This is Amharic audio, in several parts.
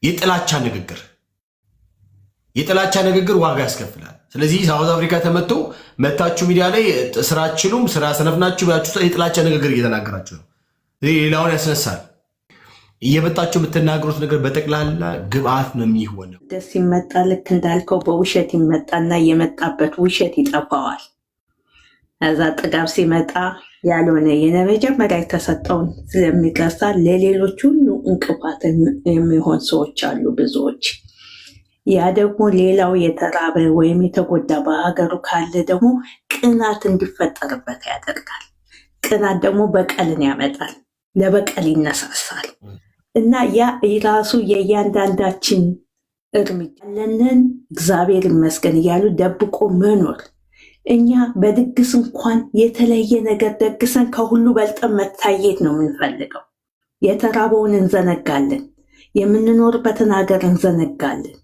የጥላቻ ንግግር ዋጋ ያስከፍላል። ስለዚህ ሳውዝ አፍሪካ ተመቶ መታችሁ ሚዲያ ላይ ስራችሁም ስራ ሰነፍናችሁ ብላችሁ የጥላቻ ንግግር እየተናገራችሁ ነው። ሌላውን ያስነሳል። እየመጣችሁ የምትናገሩት ነገር በጠቅላላ ግብአት ነው የሚሆነው። ደስ ይመጣ ልክ እንዳልከው በውሸት ይመጣና የመጣበት ውሸት ይጠፋዋል። እዛ ጥጋብ ሲመጣ ያልሆነ የመጀመሪያ የተሰጠውን ስለሚረሳ ለሌሎች ሁሉ እንቅፋት የሚሆን ሰዎች አሉ ብዙዎች። ያ ደግሞ ሌላው የተራበ ወይም የተጎዳ በሀገሩ ካለ ደግሞ ቅናት እንዲፈጠርበት ያደርጋል። ቅናት ደግሞ በቀልን ያመጣል፣ ለበቀል ይነሳሳል። እና ያ ራሱ የእያንዳንዳችን እርምጃ ያለንን እግዚአብሔር ይመስገን እያሉ ደብቆ መኖር። እኛ በድግስ እንኳን የተለየ ነገር ደግሰን ከሁሉ በልጠን መታየት ነው የምንፈልገው። የተራበውን እንዘነጋለን፣ የምንኖርበትን ሀገር እንዘነጋለን።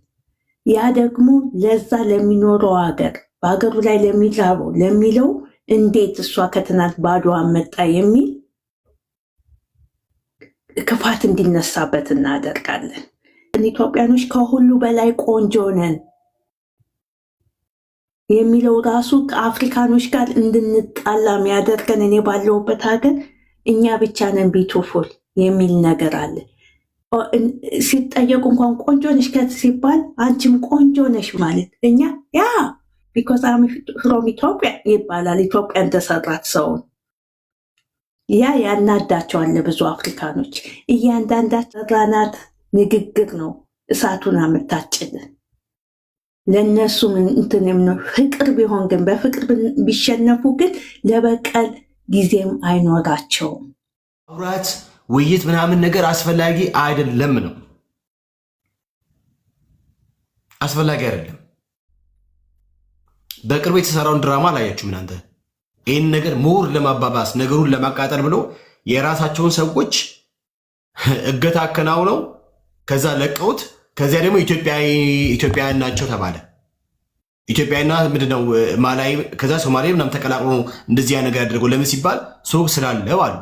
ያ ደግሞ ለዛ ለሚኖረው ሀገር በሀገሩ ላይ ለሚራበው ለሚለው እንዴት እሷ ከትናንት ባዶዋን መጣ የሚል ክፋት እንዲነሳበት እናደርጋለን። ኢትዮጵያኖች ከሁሉ በላይ ቆንጆ ነን የሚለው ራሱ ከአፍሪካኖች ጋር እንድንጣላ የሚያደርገን እኔ ባለሁበት ሀገር እኛ ብቻ ነን ቢዩቲፉል የሚል ነገር አለ። ሲጠየቁ እንኳን ቆንጆ ነሽ ሲባል አንቺም ቆንጆ ነሽ ማለት እኛ ያ ቢኮዝ አም ፍሮም ኢትዮጵያ ይባላል። ኢትዮጵያ እንደሰራት ሰውን ያ ያናዳቸዋል ብዙ አፍሪካኖች። እያንዳንዳችን ራናት ንግግር ነው እሳቱን አምታችልን። ለእነሱ እንትንም ነው ፍቅር ቢሆን ግን በፍቅር ቢሸነፉ ግን ለበቀል ጊዜም አይኖራቸውም። አውራት ውይይት ምናምን ነገር አስፈላጊ አይደለም ነው፣ አስፈላጊ አይደለም። በቅርብ የተሰራውን ድራማ አላያችሁም እናንተ? ይህን ነገር ሞር ለማባባስ ነገሩን ለማቃጠል ብሎ የራሳቸውን ሰዎች እገታ አከናውነው ከዛ ለቀውት ከዚያ ደግሞ ኢትዮጵያውያን ናቸው ተባለ። ኢትዮጵያና ምንድነው ማላይ ከዛ ሶማሌ ምናምን ተቀላቅሎ እንደዚህ ነገር ያደረገው ለምን ሲባል ሱቅ ስላለው አሉ።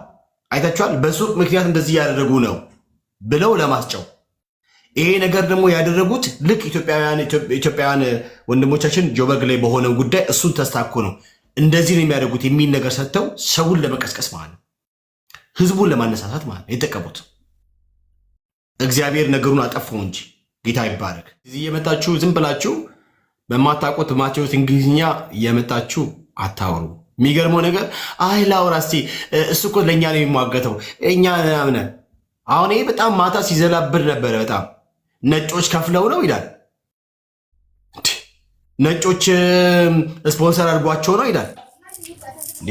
አይታችኋል። በሱቅ ምክንያት እንደዚህ ያደረጉ ነው ብለው ለማስጨው። ይሄ ነገር ደግሞ ያደረጉት ልክ ኢትዮጵያውያን ወንድሞቻችን ጆበርግ ላይ በሆነው ጉዳይ እሱን ተስታኮ ነው እንደዚህ ነው የሚያደርጉት የሚል ነገር ሰጥተው ሰውን ለመቀስቀስ ማለት ነው፣ ህዝቡን ለማነሳሳት ማለት ነው የተጠቀሙት። እግዚአብሔር ነገሩን አጠፋው እንጂ ጌታ ይባረክ። እዚህ የመጣችሁ ዝም ብላችሁ በማታውቁት በማቴዎስ እንግሊዝኛ የመጣችሁ አታወሩ። የሚገርመው ነገር አይ ላውራ እስቲ እሱ እኮ ለእኛ ነው የሚሟገተው እኛ ምናምን። አሁን ይሄ በጣም ማታ ሲዘላብር ነበረ። በጣም ነጮች ከፍለው ነው ይላል። ነጮች ስፖንሰር አድርጓቸው ነው ይላል።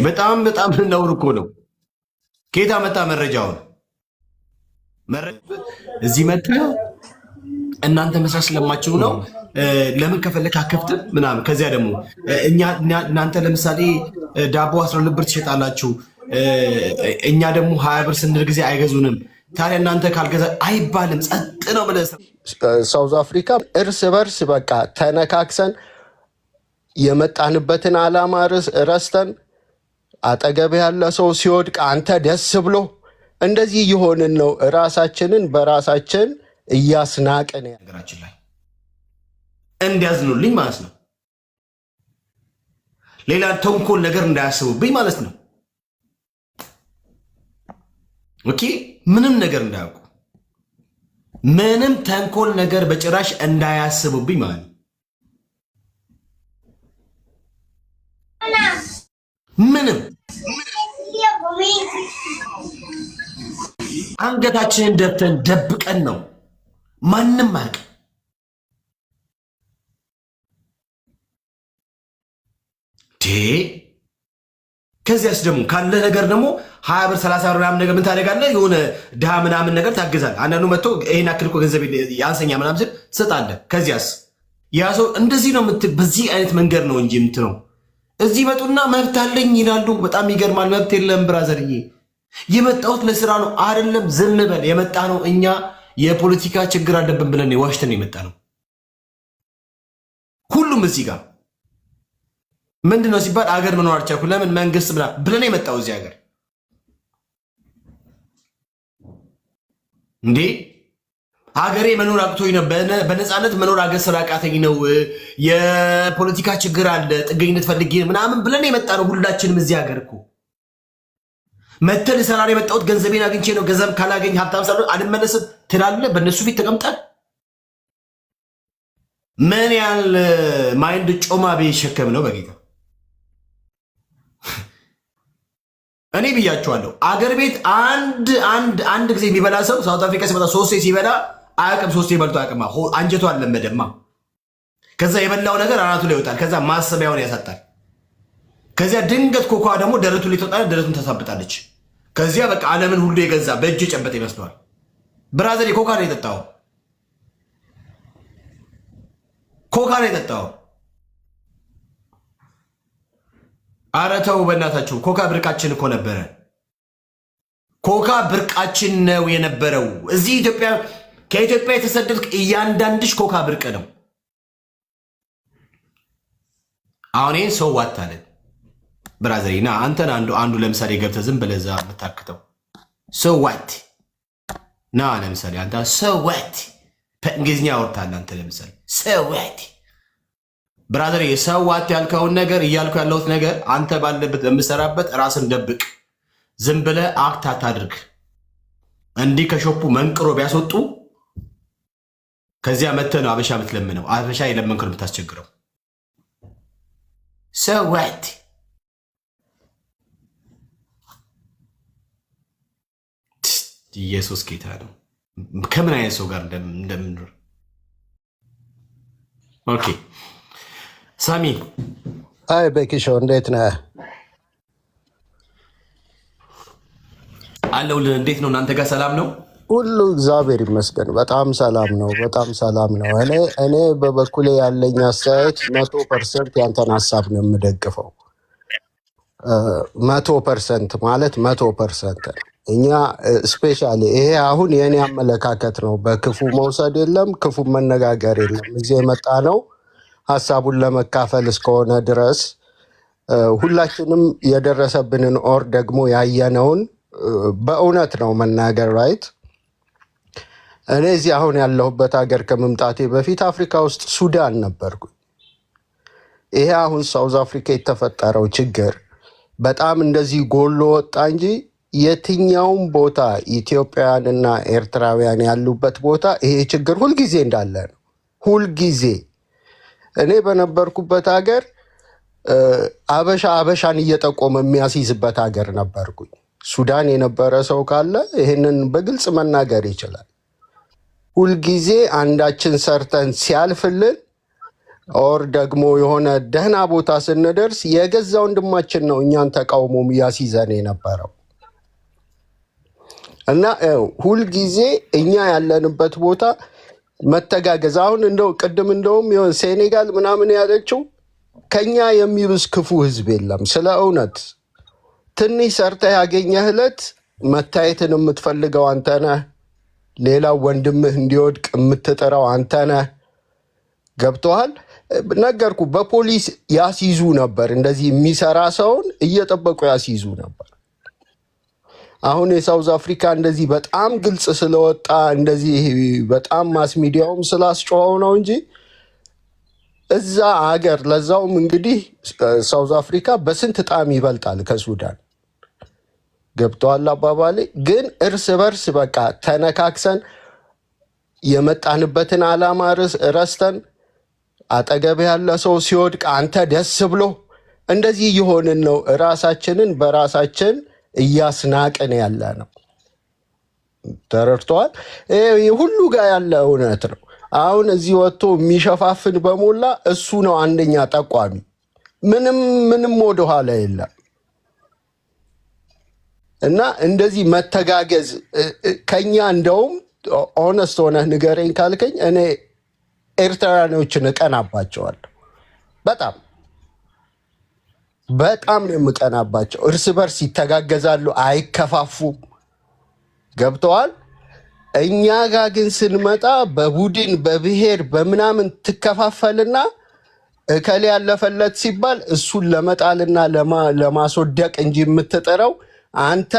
በጣም በጣም ነውር እኮ ነው። ከየት መጣ መረጃውን? እዚህ መጣ እናንተ መስራት ስለማችሉ ነው። ለምን ከፈለክ አከፍትም ምናምን። ከዚያ ደግሞ እናንተ ለምሳሌ ዳቦ 12 ብር ትሸጣላችሁ፣ እኛ ደግሞ 20 ብር ስንል ጊዜ አይገዙንም። ታዲያ እናንተ ካልገዛ አይባልም። ጸጥ ነው ብለህ ሳውዝ አፍሪካ እርስ በርስ በቃ ተነካክሰን የመጣንበትን ዓላማ ረስተን አጠገብ ያለ ሰው ሲወድቅ አንተ ደስ ብሎ እንደዚህ እየሆንን ነው። ራሳችንን በራሳችን እያስናቀን ነገራችን ላይ እንዲያዝኑልኝ ማለት ነው። ሌላ ተንኮል ነገር እንዳያስቡብኝ ማለት ነው። ኦኬ፣ ምንም ነገር እንዳያውቁ፣ ምንም ተንኮል ነገር በጭራሽ እንዳያስቡብኝ ማለት ነው። ምንም አንገታችንን ደፍተን ደብቀን ነው ማንም አያውቅ። ከዚያስ ደግሞ ካለ ነገር ደግሞ 20 ብር 30 ብር ምናምን ነገር ምን ታደርጋለህ? የሆነ ድሃ ምናምን ነገር ታግዛለህ። አንዳንዱ መጥቶ ይሄን አክል እኮ ገንዘብ ያንሰኛ ምናምን ስል ትሰጣለህ። ከዚያስ ያ ሰው እንደዚህ ነው በዚህ አይነት መንገድ ነው እንጂ የምትለው እዚህ መጡና መብት አለኝ ይላሉ። በጣም ይገርማል። መብት የለም ብራዘርዬ። የመጣሁት ለስራ ነው አይደለም። ዝም በል። የመጣ ነው እኛ የፖለቲካ ችግር አለብን ብለን ዋሽተን የመጣ ነው። ሁሉም እዚህ ጋር ምንድን ነው ሲባል አገር መኖር አልቻልኩ ለምን መንግስት ብለን የመጣው እዚህ ሀገር እንዴ ሀገሬ መኖር አቅቶኝ ነው፣ በነፃነት መኖር አገር ስራ አቃተኝ ነው፣ የፖለቲካ ችግር አለ፣ ጥገኝነት ፈልጌ ምናምን ብለን የመጣ ነው ሁላችንም። እዚህ ሀገር እኮ መተን ሰራ የመጣሁት ገንዘቤን አግኝቼ ነው። ገንዘብ ካላገኝ ሀብታም ሳልሆን አልመለስም ትላለህ። በእነሱ ፊት ተቀምጠን ምን ያህል ማይንድ ጮማ ቢሸከም ነው በጌታ። እኔ ብያቸዋለሁ። አገር ቤት አንድ ጊዜ የሚበላ ሰው ሳውት አፍሪካ ሲመጣ 3 ሲበላ አያውቅም። 3 በልቶ አያውቅም። አንጀቱ አልለመደማ። ከዛ የበላው ነገር አናቱ ላይ ይወጣል። ከዛ ማሰቢያውን ያሳጣል። ከዚያ ድንገት ኮኳ ደግሞ ደረቱ ላይ ትወጣ፣ ደረቱን ተሳብጣለች። ከዚያ በቃ ዓለምን ሁሉ የገዛ በእጅ የጨበጠ ይመስለዋል። ብራዘር ኮካ ነው የጠጣው፣ ኮካ ነው የጠጣው። ኧረ ተው በእናታችሁ። ኮካ ብርቃችን እኮ ነበረ። ኮካ ብርቃችን ነው የነበረው። እዚህ ኢትዮጵያ ከኢትዮጵያ የተሰደድክ እያንዳንድሽ ኮካ ብርቅ ነው። አሁን ይህን ሰው ዋታለን ብራዘሪ ና አንተን አንዱ ለምሳሌ ገብተህ ዝም ብለህ እዛ የምታክተው ሰዋት ና ለምሳሌ አንተ ሰዋት በእንግሊዝኛ አወርታለህ። አንተ ለምሳሌ ሰዋት ብራዘሪ ሰዋት ያልከውን ነገር እያልኩ ያለሁት ነገር አንተ ባለበት በምሰራበት ራስን ደብቅ። ዝም ብለህ አክት አታድርግ። እንዲህ ከሾፑ መንቅሮ ቢያስወጡ ከዚያ መተህ ነው አበሻ የምትለምነው። አበሻ የለመንክ ነው የምታስቸግረው። ሰዋት ኢየሱስ ጌታ ነው። ከምን አይነት ሰው ጋር እንደምንኖር ኦኬ። ሳሚ አይ በኪሾ እንዴት ነህ? አለሁልህ። እንዴት ነው እናንተ ጋር ሰላም ነው? ሁሉ እግዚአብሔር ይመስገን በጣም ሰላም ነው፣ በጣም ሰላም ነው። እኔ በበኩሌ ያለኝ አስተያየት 100% ያንተን ሀሳብ ነው የምደግፈው። 100% ማለት 100% ነው። እኛ ስፔሻሊ ይሄ አሁን የኔ አመለካከት ነው። በክፉ መውሰድ የለም፣ ክፉ መነጋገር የለም። እዚህ የመጣ ነው ሀሳቡን ለመካፈል እስከሆነ ድረስ ሁላችንም የደረሰብንን ኦር ደግሞ ያየነውን በእውነት ነው መናገር ራይት። እኔ እዚህ አሁን ያለሁበት ሀገር ከመምጣቴ በፊት አፍሪካ ውስጥ ሱዳን ነበርኩኝ። ይሄ አሁን ሳውዝ አፍሪካ የተፈጠረው ችግር በጣም እንደዚህ ጎሎ ወጣ እንጂ የትኛውም ቦታ ኢትዮጵያውያንና ኤርትራውያን ያሉበት ቦታ ይሄ ችግር ሁልጊዜ እንዳለ ነው። ሁልጊዜ እኔ በነበርኩበት ሀገር አበሻን እየጠቆመ የሚያስይዝበት ሀገር ነበርኩኝ። ሱዳን የነበረ ሰው ካለ ይህንን በግልጽ መናገር ይችላል። ሁልጊዜ አንዳችን ሰርተን ሲያልፍልን ኦር ደግሞ የሆነ ደህና ቦታ ስንደርስ የገዛ ወንድማችን ነው እኛን ተቃውሞ ያስይዘን የነበረው እና ሁልጊዜ እኛ ያለንበት ቦታ መተጋገዝ። አሁን እንደው ቅድም እንደውም ሴኔጋል ምናምን ያለችው ከኛ የሚብስ ክፉ ህዝብ የለም። ስለ እውነት ትንሽ ሰርተህ ያገኘህ ዕለት መታየትን የምትፈልገው አንተ ነህ። ሌላው ወንድምህ እንዲወድቅ የምትጥረው አንተ ነህ። ገብቶሃል? ነገርኩ። በፖሊስ ያስይዙ ነበር። እንደዚህ የሚሰራ ሰውን እየጠበቁ ያስይዙ ነበር። አሁን የሳውዝ አፍሪካ እንደዚህ በጣም ግልጽ ስለወጣ እንደዚህ በጣም ማስ ሚዲያውም ስላስጮኸው ነው እንጂ እዛ ሀገር ለዛውም እንግዲህ ሳውዝ አፍሪካ በስንት ጣም ይበልጣል ከሱዳን። ገብተዋል አባባሌ። ግን እርስ በርስ በቃ ተነካክሰን የመጣንበትን ዓላማ ረስተን አጠገብ ያለ ሰው ሲወድቅ አንተ ደስ ብሎ እንደዚህ እየሆንን ነው። ራሳችንን በራሳችን እያስናቅን ያለ ነው። ተረድተዋል? ሁሉ ጋር ያለ እውነት ነው። አሁን እዚህ ወጥቶ የሚሸፋፍን በሞላ እሱ ነው አንደኛ ጠቋሚ። ምንም ወደኋላ የለም። እና እንደዚህ መተጋገዝ ከኛ እንደውም ኦነስት ሆነህ ንገረኝ ካልከኝ እኔ ኤርትራኖችን እቀናባቸዋለሁ። በጣም ነው የምቀናባቸው። እርስ በርስ ይተጋገዛሉ፣ አይከፋፉም። ገብተዋል። እኛ ጋር ግን ስንመጣ በቡድን በብሔር በምናምን ትከፋፈልና እከሌ ያለፈለት ሲባል እሱን ለመጣልና ለማስወደቅ እንጂ የምትጥረው አንተ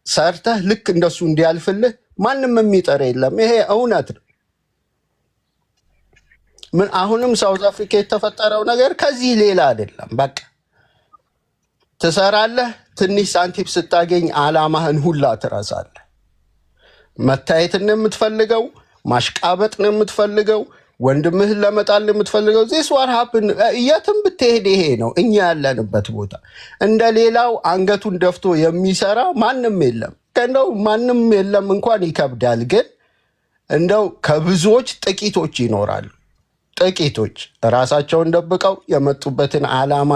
ሰርተህ ልክ እንደሱ እንዲያልፍልህ ማንም የሚጠር የለም። ይሄ እውነት ነው። ምን አሁንም ሳውዝ አፍሪካ የተፈጠረው ነገር ከዚህ ሌላ አይደለም። በቃ ትሰራለህ፣ ትንሽ ሳንቲም ስታገኝ አላማህን ሁላ ትረሳለህ። መታየትን ነው የምትፈልገው፣ ማሽቃበጥ ነው የምትፈልገው፣ ወንድምህን ለመጣል የምትፈልገው። ዚስ ዋት ሃፕን። የትም ብትሄድ ይሄ ነው እኛ ያለንበት ቦታ። እንደ ሌላው አንገቱን ደፍቶ የሚሰራ ማንም የለም። እንደው ማንም የለም እንኳን ይከብዳል። ግን እንደው ከብዙዎች ጥቂቶች ይኖራሉ። ጥቂቶች ራሳቸውን ደብቀው የመጡበትን ዓላማ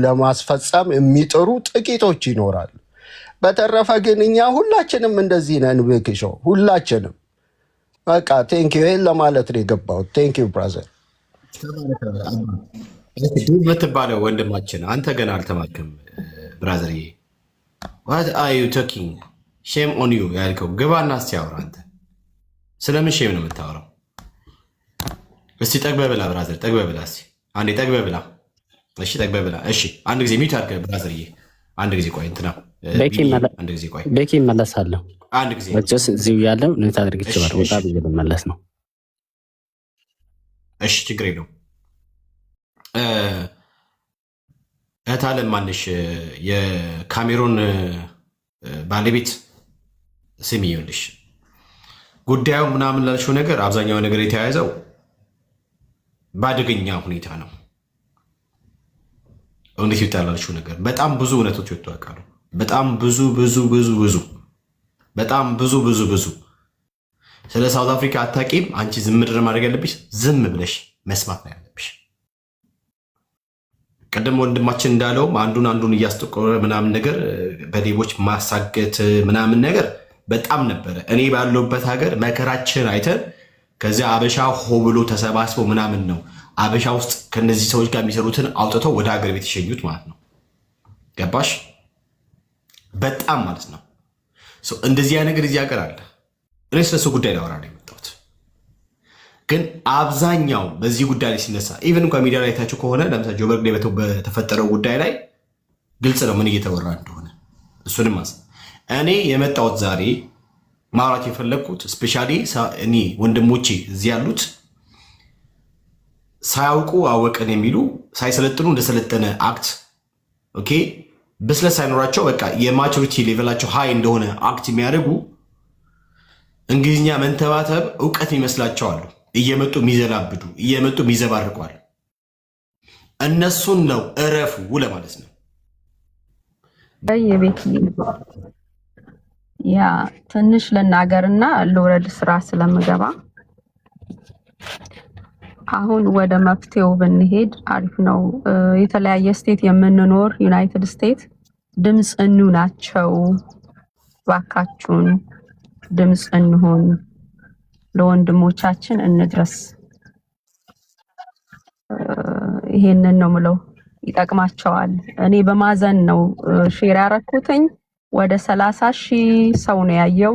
ለማስፈጸም የሚጥሩ ጥቂቶች ይኖራሉ። በተረፈ ግን እኛ ሁላችንም እንደዚህ ነን። ብክሾ ሁላችንም በቃ ቴንኪዩ ይሄን ለማለት ነው የገባሁት። ቴንኪዩ ብራዘር። የምትባለው ወንድማችን አንተ ገና አልተማክም ብራዘር። ዋት አር ዩ ቶኪንግ ሼም ኦን ዩ ያልከው ግባና እስቲ አውራ። አንተ ስለምን ሼም ነው የምታወራው? እስቲ ጠግበህ ብላ ብራዘር፣ ጠግበህ ብላ እስቲ አንዴ ጠግበህ ብላ። እሺ ጠግበህ ብላ። እሺ አንድ ጊዜ ሚውት አድርገህ ብራዘርዬ፣ አንድ ጊዜ ቆይ። እንትና አንድ ጊዜ ቆይ፣ ቤኪ እመለሳለሁ። አንድ ጊዜ ወጭስ እዚሁ ያለው ኔታ አድርግ ይችላል። ወጣ ብዬ ልመለስ ነው። እሺ ችግር የለውም። እህት አለም ማንሽ የካሜሮን ባለቤት ስሚ፣ ይኸውልሽ ጉዳዩ ምናምን ላልሽው ነገር አብዛኛው ነገር የተያያዘው በአደገኛ ሁኔታ ነው። እውነት ይታላልሽው ነገር በጣም ብዙ እውነቶች ወጥተው ያውቃሉ። በጣም ብዙ በጣም ብዙ ስለ ሳውዝ አፍሪካ አታቂም። አንቺ ዝም ምድር ማድረግ ያለብሽ ዝም ብለሽ መስማት ነው ያለብሽ። ቀደም ወንድማችን እንዳለውም አንዱን እያስጠቆረ ምናምን ነገር በሌቦች ማሳገት ምናምን ነገር በጣም ነበረ። እኔ ባለሁበት ሀገር መከራችን አይተን ከዚያ አበሻ ሆ ብሎ ተሰባስበው ምናምን ነው አበሻ ውስጥ ከነዚህ ሰዎች ጋር የሚሰሩትን አውጥተው ወደ ሀገር ቤት የሸኙት ማለት ነው። ገባሽ? በጣም ማለት ነው። እንደዚህ ነገር እዚህ ሀገር አለ። እኔ ስለሱ ጉዳይ ላወራ ነው የመጣሁት። ግን አብዛኛው በዚህ ጉዳይ ላይ ሲነሳ ኢቨን እንኳ ሚዲያ ላይ ታችሁ ከሆነ ለምሳሌ ጆበርግ ላይ በተፈጠረው ጉዳይ ላይ ግልጽ ነው ምን እየተወራ እንደሆነ። እሱንም እኔ የመጣሁት ዛሬ ማውራት የፈለግኩት ስፔሻሊ እኔ ወንድሞቼ እዚህ ያሉት ሳያውቁ አወቅን የሚሉ ሳይሰለጥኑ እንደሰለጠነ አክት ኦኬ ብስለት ሳይኖራቸው በቃ የማቹሪቲ ሌቨላቸው ሃይ እንደሆነ አክት የሚያደርጉ እንግሊዝኛ መንተባተብ እውቀት ይመስላቸዋሉ። እየመጡ የሚዘላብዱ እየመጡ የሚዘባርቋል። እነሱን ነው እረፉ ለማለት ነው። በየቤት ያ ትንሽ ልናገርና ልውረድ ስራ ስለምገባ አሁን ወደ መፍትሄው ብንሄድ አሪፍ ነው። የተለያየ ስቴት የምንኖር ዩናይትድ ስቴት ድምፅ እንሁናቸው፣ ባካችሁን ድምፅ እንሁን፣ ለወንድሞቻችን እንድረስ። ይሄንን ነው ምለው፣ ይጠቅማቸዋል። እኔ በማዘን ነው ሼር ያረኩትኝ። ወደ 30,000 ሰው ነው ያየው።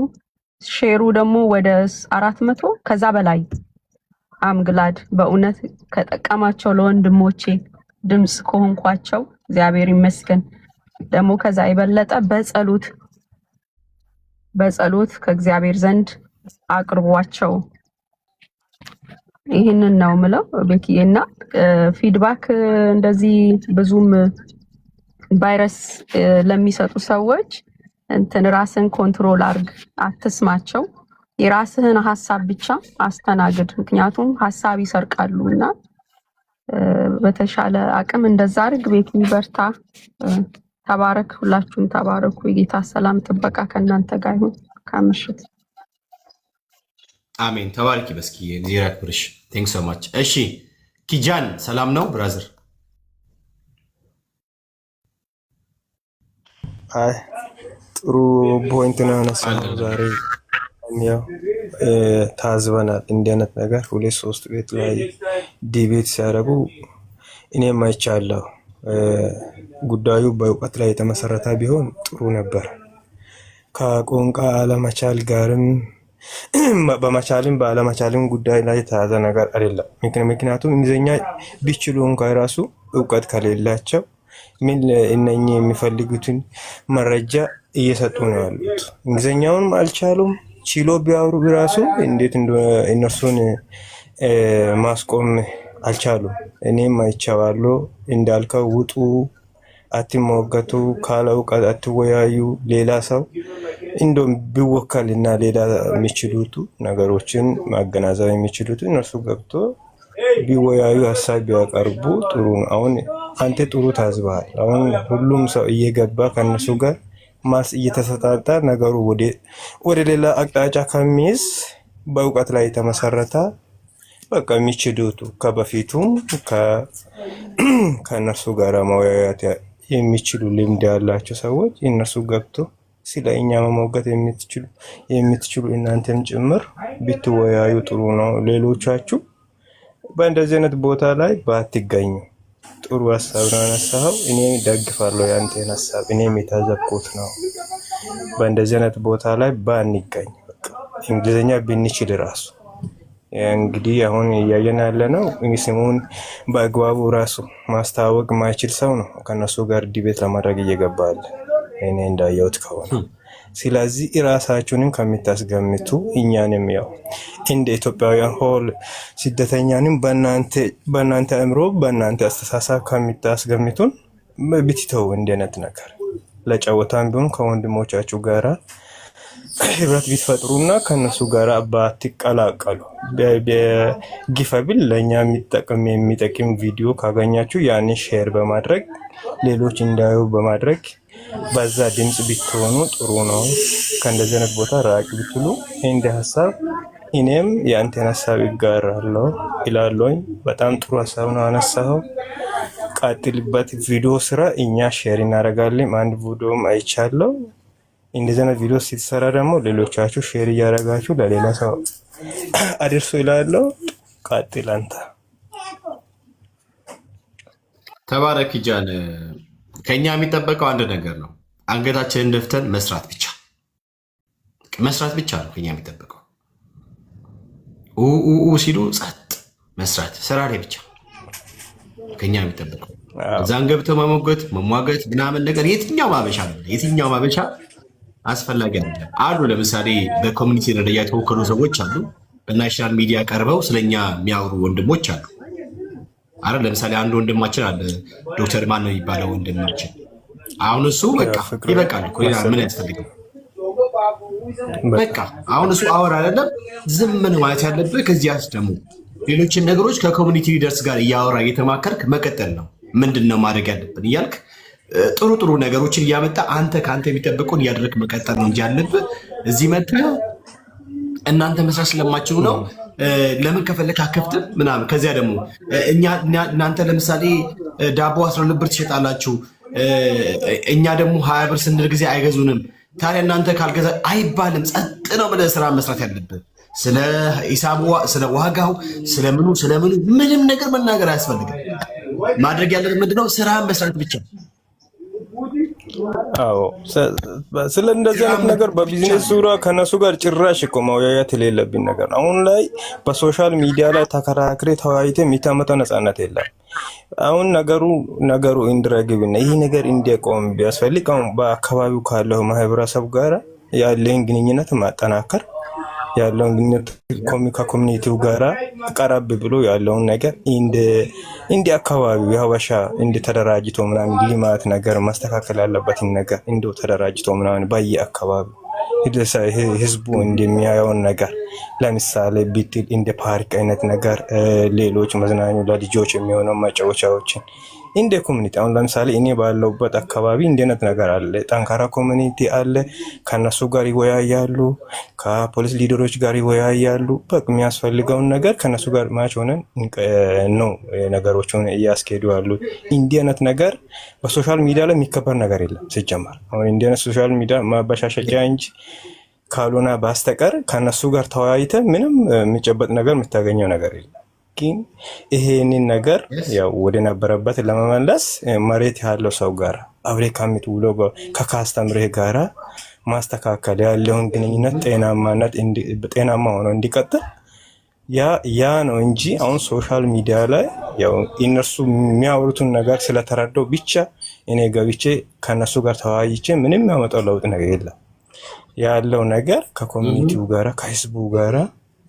ሼሩ ደግሞ ወደ 400 ከዛ በላይ። አምግላድ በእውነት ከጠቀማቸው ለወንድሞቼ ድምፅ ከሆንኳቸው እግዚአብሔር ይመስገን። ደግሞ ከዛ የበለጠ በጸሎት ከእግዚአብሔር ዘንድ አቅርቧቸው። ይህንን ነው ምለው ቤኪዬና ፊድባክ እንደዚህ ብዙም ቫይረስ ለሚሰጡ ሰዎች እንትን ራስን ኮንትሮል አርግ፣ አትስማቸው። የራስህን ሐሳብ ብቻ አስተናግድ። ምክንያቱም ሐሳብ ይሰርቃሉና በተሻለ አቅም እንደዛ አርግ። ቤኪ በርታ፣ ተባረክ። ሁላችሁም ተባረኩ። የጌታ ሰላም ጥበቃ ከእናንተ ጋር ይሁን። ከምሽት አሜን። ተባረኪ። በስኪ እግዚአብሔር ያክብርሽ። ቴንክ ሶ ማች። እሺ ኪጃን ሰላም ነው ብራዘር? አይ ጥሩ ፖይንት ነው ያነሳው ዛሬ። ያው ታዝበናል እንዲህ አይነት ነገር 2-3 ቤት ላይ ዲቤት ሲያደርጉ እኔም አይቻለሁ። ጉዳዩ በእውቀት ላይ የተመሰረተ ቢሆን ጥሩ ነበር። ከቋንቋ አለመቻል ጋርም በመቻልም ባለመቻልም ጉዳይ ላይ የተያዘ ነገር አይደለም። ምክንያቱም እንግሊዝኛ ቢችሉ እንኳን ራሱ እውቀት ከሌላቸው ምን እነኚህ የሚፈልጉትን መረጃ እየሰጡ ነው ያሉት። እንግሊዝኛውን አልቻሉም። ችሎ ቢያወሩ ራሱ እንዴት እነርሱን ማስቆም አልቻሉም። እኔም አይቼዋለሁ። እንዳልከው ውጡ፣ አትሞገቱ፣ ካለ እውቀት አትወያዩ። ሌላ ሰው እንደውም ቢወከል እና ሌላ የሚችሉት ነገሮችን ማገናዘብ የሚችሉት እነሱ ገብቶ ቢወያዩ ሀሳብ ቢያቀርቡ ጥሩ ነው። አሁን አንተ ጥሩ ታዝበሃል። አሁን ሁሉም ሰው እየገባ ከነሱ ጋር ማስ እየተሰጣጣ ነገሩ ወደ ሌላ አቅጣጫ ከሚይዝ በእውቀት ላይ የተመሰረተ በቃ የሚችሉት ከበፊቱም ከእነሱ ጋር መወያየት የሚችሉ ልምድ ያላቸው ሰዎች እነሱ ገብቶ ስለ እኛ መሞገት የምትችሉ እናንተም ጭምር ብትወያዩ ጥሩ ነው። ሌሎቻችሁ በእንደዚህ አይነት ቦታ ላይ ባትገኙ ጥሩ ሀሳብ ነው ያነሳኸው። እኔ ደግፋለሁ ያንተን ሀሳብ። እኔም የታዘብኩት ነው። በእንደዚህ አይነት ቦታ ላይ ባንገኝ በቃ እንግሊዝኛ ብንችል ራሱ እንግዲህ አሁን እያየን ያለ ነው። ስሙን በአግባቡ ራሱ ማስታወቅ ማይችል ሰው ነው ከነሱ ጋር ዲቤት ለማድረግ እየገባል እኔ እንዳየሁት ከሆነ። ስለዚህ ራሳችሁንም ከምታስገምቱ እኛንም ያው እንደ ኢትዮጵያውያን ሆል ስደተኛንም በእናንተ አእምሮ በእናንተ አስተሳሰብ ከምታስገምቱን ብትተው እንደነት ነገር ለጨዋታም ቢሆን ከወንድሞቻችሁ ጋራ ህብረት ቢፈጥሩና ከነሱ ጋር ባትቀላቀሉ በጊፈብል ለኛ የሚጠቅም ቪዲዮ ካገኛችሁ ያን ሼር በማድረግ ሌሎች እንዳዩ በማድረግ በዛ ድምጽ ቢትሆኑ ጥሩ ነው። ከእንደዚህ አይነት ቦታ ራቂ ብትሉ እንደ ሀሳብ እኔም ያንተን ሀሳብ ይጋራለሁ ይላለኝ። በጣም ጥሩ ሀሳብ ነው አነሳኸው። ቀጥልበት። ቪዲዮ ስራ እኛ ሼር እናደርጋለን። አንድ ቪዲዮም አይቻለሁ። እንደዚህ አይነት ቪዲዮ ሲሰራ ደግሞ ሌሎቻችሁ ሼር እያደረጋችሁ ለሌላ ሰው አድርሱ ይላለሁ። ቀጥል አንተ። ተባረክ ጃን። ከኛ የሚጠበቀው አንድ ነገር ነው። አንገታችንን ደፍተን መስራት ብቻ ነው ከኛ የሚጠበቀው። ሲሉ ጸጥ መስራት፣ ስራ ላይ ብቻ ከኛ የሚጠበቀው። እዛን ገብተው መሟገት ምናምን ነገር የትኛው ማበሻ አስፈላጊ አይደለም። አሉ ለምሳሌ በኮሚኒቲ ደረጃ የተወከሉ ሰዎች አሉ። በናሽናል ሚዲያ ቀርበው ስለኛ የሚያወሩ ወንድሞች አሉ። አረ ለምሳሌ አንድ ወንድማችን አለ፣ ዶክተር ማን ነው የሚባለው ወንድማችን። አሁን እሱ በቃ ይበቃል እኮ ምን ያስፈልጋል? በቃ አሁን እሱ አወር አይደለም ዝም ነው ማለት ያለብህ። ከዚያስ ደግሞ ሌሎችን ነገሮች ከኮሚኒቲ ሊደርስ ጋር እያወራ እየተማከርክ መቀጠል ነው። ምንድን ነው ማድረግ ያለብን እያልክ ጥሩ ነገሮችን እያመጣ ከአንተ የሚጠብቁን እያደረግ መቀጠል ነው እንጂ ያለብህ እዚህ መጥተህ እናንተ መስራት ስለማችሉ ነው ለምን ከፈለክ አከፍትም ምናምን። ከዚያ ደግሞ እናንተ ለምሳሌ ዳቦ 12 ብር ትሸጣላችሁ፣ እኛ ደግሞ 20 ብር ስንል ጊዜ አይገዙንም። ታዲያ እናንተ ካልገዛ አይባልም። ጸጥ ነው ብለህ ስራ መስራት ያለብህ። ስለ ሂሳቡ፣ ስለ ዋጋው፣ ስለምኑ ምንም ነገር መናገር አያስፈልግም። ማድረግ ያለብህ ምንድነው? ስራ መስራት ብቻ። አዎ ስለ እንደዚህ አይነት ነገር በቢዝነስ ዙሪያ ከነሱ ጋር ጭራሽ እኮ መወያየት የሌለብን ነገር ነው። አሁን ላይ በሶሻል ሚዲያ ላይ ተከራክሬ ተወያይተ የሚታመጣው ነፃነት የለም። አሁን ነገሩ እንዲረግብና ይህ ነገር እንዲቆም ቢያስፈልግ አሁን በአካባቢው ካለው ማህበረሰብ ጋር ያለውን ግንኙነት ማጠናከር፣ ያለውን ግንኙነት ከኮሚኒቲው ጋር ቀረብ ብሎ ያለውን ነገር እንደ አካባቢው የሀበሻ ተደራጅቶ ምናምን ልማት ነገር ማስተካከል ያለበትን ነገር እንደው ተደራጅቶ ምናምን በየአካባቢው ህዝቡ እንደሚያየውን ነገር ለምሳሌ ቢትል እንደ ፓርክ አይነት ነገር፣ ሌሎች መዝናኙ ለልጆች የሚሆነው መጫወቻዎችን እንደ ኮሚኒቲ አሁን ለምሳሌ እኔ ባለውበት አካባቢ እንደነት ነገር አለ። ጠንካራ ኮሚኒቲ አለ። ከነሱ ጋር ይወያያሉ፣ ከፖሊስ ሊደሮች ጋር ይወያያሉ። በቃ የሚያስፈልገውን ነገር ከነሱ ጋር ማች ሆነን ነው ነገሮችን እያስኬዱ ያሉ። እንደነት ነገር በሶሻል ሚዲያ ላይ የሚከበር ነገር የለም ሲጀመር። አሁን እንደነት ሶሻል ሚዲያ ማበሻሸቂያ እንጂ ካልሆነ በስተቀር ከነሱ ጋር ተወያይተ ምንም የሚጨበጥ ነገር የምታገኘው ነገር የለም። ግን ይሄንን ነገር ያው ወደ ነበረበት ለመመለስ መሬት ያለው ሰው ጋር አብሬ ከምትውለው ከካስተምርህ ጋራ ማስተካከል ያለውን ግንኙነት ጤናማ ሆኖ እንዲቀጥል ያ ነው እንጂ አሁን ሶሻል ሚዲያ ላይ ያው እነሱ የሚያወሩትን ነገር ስለተረዳው ብቻ እኔ ገብቼ ከነሱ ጋር ተወያይቼ ምንም ያመጣው ለውጥ ነገር የለም። ያለው ነገር ከኮሚኒቲው ጋራ ከህዝቡ ጋራ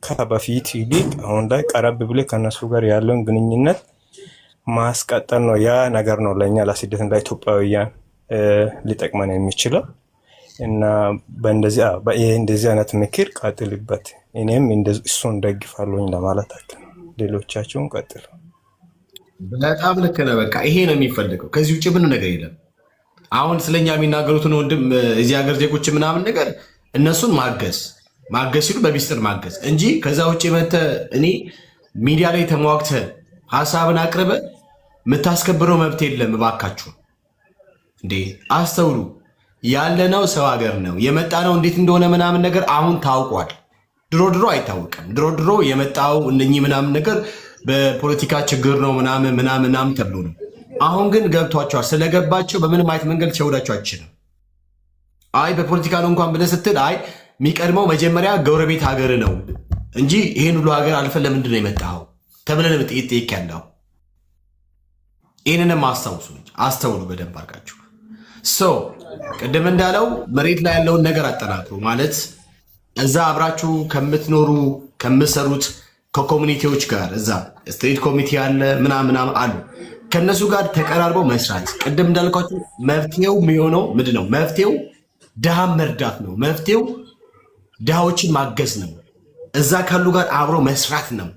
ከበፊት ይልቅ አሁን ላይ ቀረብ ብለ ከነሱ ጋር ያለውን ግንኙነት ማስቀጠል ነው። ያ ነገር ነው ለኛ ለስደት ለኢትዮጵያውያን ሊጠቅመን የሚችለው እና እንደዚህ አይነት ምክር ቀጥልበት። እኔም እሱን ደግፋለሁኝ ለማለት አክል። ሌሎቻችሁን ቀጥሉ። በጣም ልክ ነህ። በቃ ይሄ ነው የሚፈልገው። ከዚህ ውጭ ምን ነገር የለም። አሁን ስለኛ የሚናገሩትን ወንድም እዚህ ሀገር ዜጎች ምናምን ነገር እነሱን ማገዝ ሲሉ በሚስጥር ማገዝ እንጂ ከዛ ውጭ መተህ እኔ ሚዲያ ላይ ተሟግተህ ሀሳብን አቅርበህ የምታስከብረው መብት የለም። እባካችሁ እንዴ አስተውሉ። ያለነው ሰው ሀገር ነው የመጣነው። እንዴት እንደሆነ ምናምን ነገር አሁን ታውቋል። ድሮ አይታወቅም። ድሮ የመጣው እነኚህ ምናምን ነገር በፖለቲካ ችግር ነው ምናምን ተብሎ ነው። አሁን ግን ገብቷቸዋል። ስለገባቸው በምንም አይነት መንገድ ሊሸውዳቸው አይችልም። አይ በፖለቲካ ነው እንኳን ብለህ ስትል አይ የሚቀድመው መጀመሪያ ጎረቤት ሀገር ነው እንጂ ይሄን ሁሉ ሀገር አልፈን ለምንድን ነው የመጣኸው ተብለን ጠይቅ ያለው። ይህንንም አስተውሉ በደንብ አድርጋችሁ። ቅድም እንዳለው መሬት ላይ ያለውን ነገር አጠናክሩ ማለት እዛ አብራችሁ ከምትኖሩ ከምትሰሩት ከኮሚኒቲዎች ጋር እዛ ስትሪት ኮሚቴ አለ ምናምን አሉ ከነሱ ጋር ተቀራርበው መስራት። ቅድም እንዳልኳችሁ መፍትሄው የሚሆነው ምንድን ነው? መፍትሄው ድሃን መርዳት ነው። መፍትሄው ድሃዎችን ማገዝ ነው። እዛ ካሉ ጋር አብሮ መስራት ነው።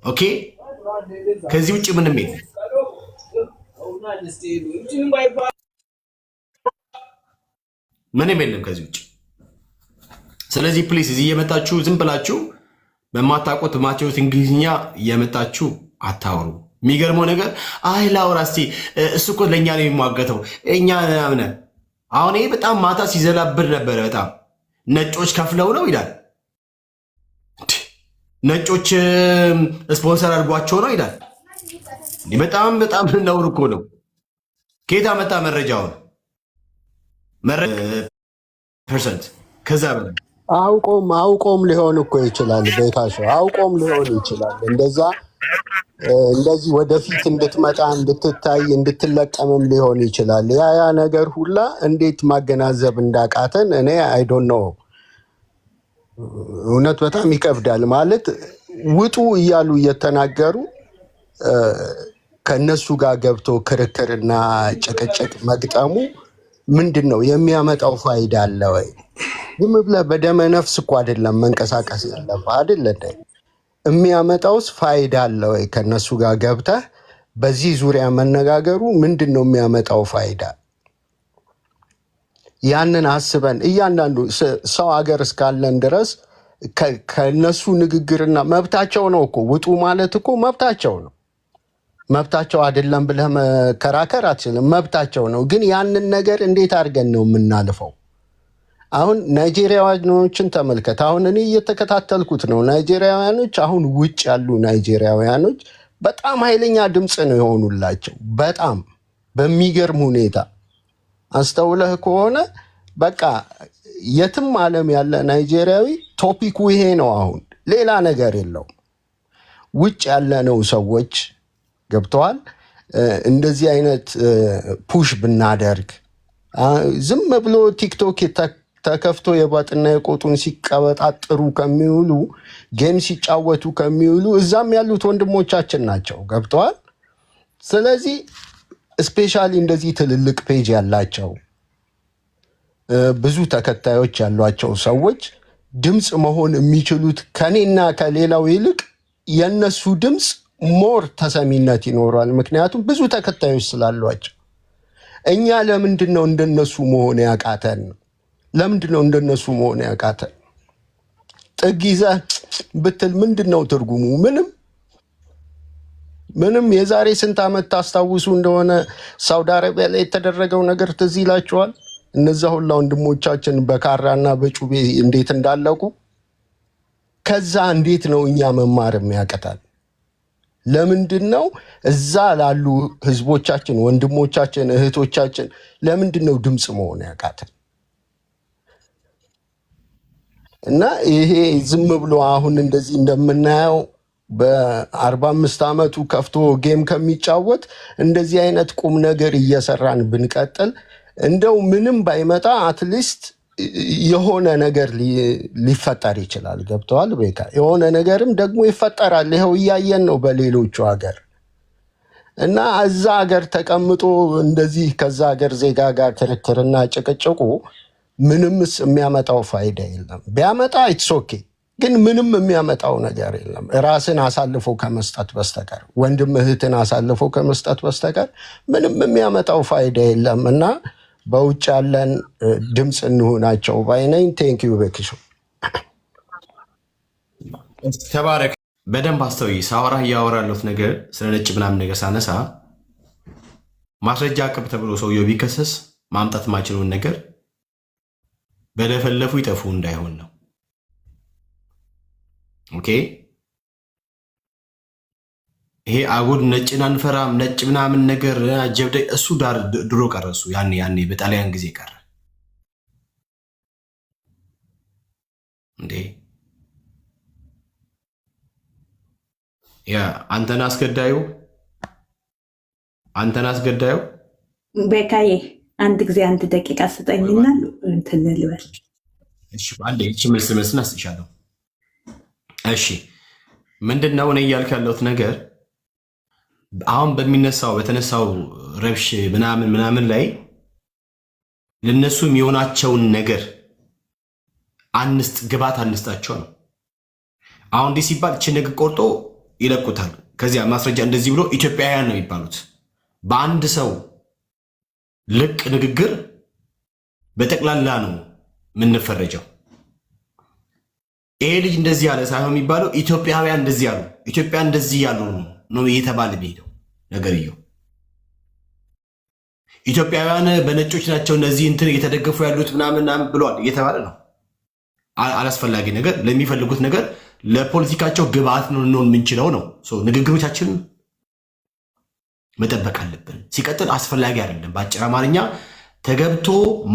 ኦኬ፣ ከዚህ ውጭ ምንም የለም። ምንም የለም ከዚህ ውጭ። ስለዚህ ፕሊስ እዚህ እየመጣችሁ ዝም ብላችሁ በማታውቁት ማቴዎስ እንግሊዝኛ እየመጣችሁ አታወሩ። የሚገርመው ነገር አይ ላውራ እስቲ እሱ እኮ ለእኛ ነው የሚሟገተው እኛ ምናምን። አሁን ይሄ በጣም ማታ ሲዘላብር ነበረ። በጣም ነጮች ከፍለው ነው ይላል። ነጮች ስፖንሰር አድርጓቸው ነው ይላል። በጣም ነውር እኮ ነው። ከየት አመጣ መረጃውን? ፐርሰንት ከዛ በላይ አውቆም ሊሆን እኮ ይችላል። ቤታቸው አውቆም ሊሆን ይችላል። እንደዚህ ወደፊት እንድትመጣ እንድትታይ እንድትለቀምም ሊሆን ይችላል። ያ ነገር ሁላ እንዴት ማገናዘብ እንዳቃተን እኔ አይዶን ነው። እውነት በጣም ይከብዳል። ማለት ውጡ እያሉ እየተናገሩ ከነሱ ጋር ገብቶ ክርክርና ጭቅጭቅ መግጠሙ ምንድን ነው የሚያመጣው? ፋይዳ አለ ወይ? ዝም ብለህ በደመ ነፍስ እኮ አይደለም መንቀሳቀስ ያለብህ አይደል እንዴ? የሚያመጣውስ ፋይዳ አለ ወይ? ከነሱ ጋር ገብተህ በዚህ ዙሪያ መነጋገሩ ምንድን ነው የሚያመጣው ፋይዳ? ያንን አስበን እያንዳንዱ ሰው ሀገር እስካለን ድረስ ከነሱ ንግግርና መብታቸው ነው እኮ ውጡ ማለት እኮ መብታቸው ነው። መብታቸው አይደለም ብለህ መከራከር አትችልም። መብታቸው ነው። ግን ያንን ነገር እንዴት አድርገን ነው የምናልፈው? አሁን ናይጄሪያውያኖችን ተመልከት። አሁን እኔ እየተከታተልኩት ነው። ናይጄሪያውያኖች አሁን ውጭ ያሉ ናይጄሪያውያኖች በጣም ኃይለኛ ድምፅ ነው የሆኑላቸው። በጣም በሚገርም ሁኔታ አስተውለህ ከሆነ በቃ የትም ዓለም ያለ ናይጄሪያዊ ቶፒኩ ይሄ ነው። አሁን ሌላ ነገር የለውም። ውጭ ያለነው ሰዎች ገብተዋል። እንደዚህ አይነት ፑሽ ብናደርግ ዝም ብሎ ቲክቶክ ተከፍቶ የባጥና የቆጡን ሲቀበጣጥሩ ከሚውሉ ጌም ሲጫወቱ ከሚውሉ እዛም ያሉት ወንድሞቻችን ናቸው። ገብተዋል። ስለዚህ ስፔሻሊ እንደዚህ ትልልቅ ፔጅ ያላቸው ብዙ ተከታዮች ያሏቸው ሰዎች ድምፅ መሆን የሚችሉት ከኔና ከሌላው ይልቅ የነሱ ድምፅ ሞር ተሰሚነት ይኖራል። ምክንያቱም ብዙ ተከታዮች ስላሏቸው። እኛ ለምንድን ነው እንደነሱ መሆን ያቃተን? ለምንድን ነው እንደነሱ መሆን ያቃተን? ጥግ ይዘህ ብትል ምንድን ነው ትርጉሙ? ምንም። የዛሬ ስንት ዓመት ታስታውሱ እንደሆነ ሳውዲ አረቢያ ላይ የተደረገው ነገር ትዝ ይላችኋል? እነዛ ሁላ ወንድሞቻችን በካራና በጩቤ እንዴት እንዳለቁ። ከዛ እንዴት ነው እኛ መማርም ያቀታል? ለምንድን ነው እዛ ላሉ ህዝቦቻችን፣ ወንድሞቻችን፣ እህቶቻችን ለምንድን ነው ድምፅ መሆን ያቃተን? እና ይሄ ዝም ብሎ አሁን እንደዚህ እንደምናየው በ45 ዓመቱ ከፍቶ ጌም ከሚጫወት እንደዚህ አይነት ቁም ነገር እየሰራን ብንቀጥል እንደው ምንም ባይመጣ አትሊስት የሆነ ነገር ሊፈጠር ይችላል። ገብተዋል ቤካ? የሆነ ነገርም ደግሞ ይፈጠራል። ይኸው እያየን ነው በሌሎቹ ሀገር እና እዛ ሀገር ተቀምጦ እንደዚህ ከዛ ሀገር ዜጋ ጋር ክርክርና ጭቅጭቁ ምንምስ የሚያመጣው ፋይዳ የለም። ቢያመጣ ኢትስ ኦኬ፣ ግን ምንም የሚያመጣው ነገር የለም ራስን አሳልፎ ከመስጠት በስተቀር፣ ወንድም እህትን አሳልፎ ከመስጠት በስተቀር ምንም የሚያመጣው ፋይዳ የለም እና በውጭ ያለን ድምፅ እንሆናቸው ባይነኝ። ቴንክ ዩ ቤክሾ ተባረክ። በደንብ አስተውይ። ሳወራ እያወራለሁት ነገር ስለ ነጭ ምናምን ነገር ሳነሳ ማስረጃ አቅርብ ተብሎ ሰውየው ቢከሰስ ማምጣት የማይችለውን ነገር በለፈለፉ ይጠፉ እንዳይሆን ነው። ኦኬ። ይሄ አጉድ ነጭን አንፈራም ነጭ ምናምን ነገር አጀብደ እሱ ዳር ድሮ ቀረሱ። ያኔ በጣሊያን ጊዜ ቀረ እንዴ። ያ አንተን አስገዳዩ በቃዬ አንድ ጊዜ 1 ደቂቃ ስጠኝና እንትን ልበል። እሺ አንዴ እቺ መልስና አስጥሻለሁ። እሺ ምንድነው እኔ እያልክ ያለሁት ነገር አሁን በተነሳው ረብሽ ምናምን ላይ ለነሱ የሚሆናቸውን ነገር ግባት አንስታቸው ነው። አሁን እንዲህ ሲባል እቺ ነገር ቆርጦ ይለቁታል። ከዚያ ማስረጃ እንደዚህ ብሎ ኢትዮጵያውያን ነው የሚባሉት። በአንድ ሰው ልቅ ንግግር በጠቅላላ ነው የምንፈረጀው። ይሄ ልጅ እንደዚህ ያለ ሳይሆን የሚባለው ኢትዮጵያውያን እንደዚህ ያሉ፣ ኢትዮጵያ እንደዚህ ያሉ ነው እየተባለ የሚሄደው ነገርየው። ኢትዮጵያውያን በነጮች ናቸው እነዚህ እንትን እየተደገፉ ያሉት ምናምን ብለዋል እየተባለ ነው። አላስፈላጊ ነገር ለሚፈልጉት ነገር ለፖለቲካቸው ግብአት ነው የምንችለው ነው። ንግግሮቻችን መጠበቅ አለብን። ሲቀጥል አስፈላጊ አይደለም። በአጭር አማርኛ ተገብቶ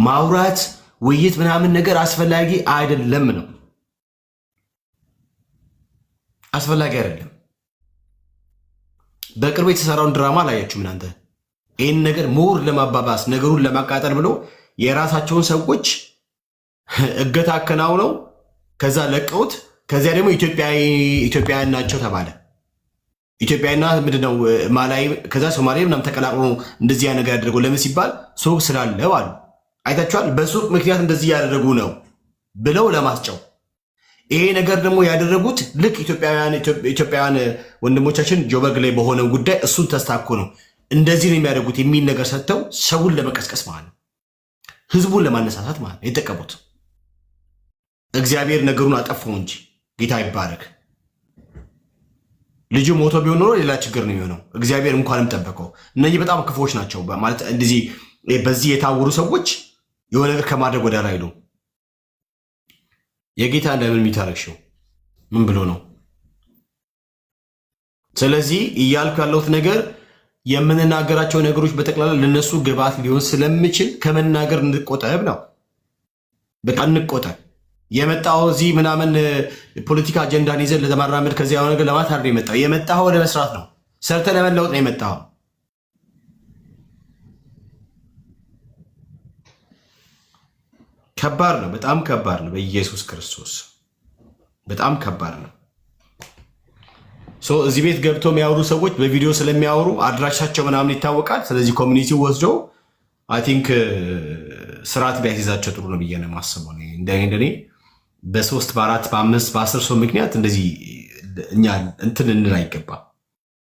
ማውራት ውይይት ምናምን ነገር አስፈላጊ አይደለም ነው። አስፈላጊ አይደለም። በቅርቡ የተሰራውን ድራማ አላያችሁም እናንተ? ይህን ነገር ሞር ለማባባስ ነገሩን ለማቃጠል ብሎ የራሳቸውን ሰዎች እገታ አከናውነው ከዛ ለቀውት ከዚያ ደግሞ ኢትዮጵያውያን ናቸው ተባለ። ኢትዮጵያና ምንድነው ማላይ ከዛ ሶማሌ ምናምን ተቀላቅሎ እንደዚህ ነገር ያደረገው ለምን ሲባል ሱቅ ስላለው አሉ። አይታችኋል። በሱቅ ምክንያት እንደዚህ ያደረጉ ነው ብለው ለማስጨው። ይሄ ነገር ደግሞ ያደረጉት ልክ ኢትዮጵያውያን ወንድሞቻችን ጆበርግ ላይ በሆነው ጉዳይ እሱን ተስታኮ ነው እንደዚህ ነው የሚያደርጉት የሚል ነገር ሰጥተው ሰውን ለመቀስቀስ ማለት ነው፣ ህዝቡን ለማነሳሳት ማለት ነው የተጠቀሙት። እግዚአብሔር ነገሩን አጠፋው እንጂ ጌታ ይባረክ። ልጁ ሞቶ ቢሆን ኖሮ ሌላ ችግር ነው የሚሆነው። እግዚአብሔር እንኳንም ጠበቀው። እነዚህ በጣም ክፉዎች ናቸው ማለት እንደዚህ በዚህ የታወሩ ሰዎች የሆነ ነገር ከማድረግ ወደ ላይ ነው። የጌታ እንደምን የሚታረክሽው ምን ብሎ ነው? ስለዚህ እያልኩ ያለሁት ነገር የምንናገራቸው ነገሮች በጠቅላላ ለነሱ ግብዓት ሊሆን ስለሚችል ከመናገር እንቆጠብ ነው። በቃ እንቆጠብ። የመጣው እዚህ ምናምን ፖለቲካ አጀንዳን ይዘን ለማራመድ ከዚያ ነገር ለማታር ነው የመጣው። የመጣው ለመስራት ነው፣ ሰርተ ለመለወጥ ነው የመጣው። ከባድ ነው፣ በጣም ከባድ ነው። በኢየሱስ ክርስቶስ በጣም ከባድ ነው። እዚህ ቤት ገብተው የሚያወሩ ሰዎች በቪዲዮ ስለሚያወሩ አድራሻቸው ምናምን ይታወቃል። ስለዚህ ኮሚኒቲው ወስዶ አይ ቲንክ ስርዓት ቢያስይዛቸው ጥሩ ነው ብዬ ነው የማስበው። እንደኔ በ3 በ4 በ5 በ10 ሰው ምክንያት እንደዚህ እኛ እንትን እንል አይገባም።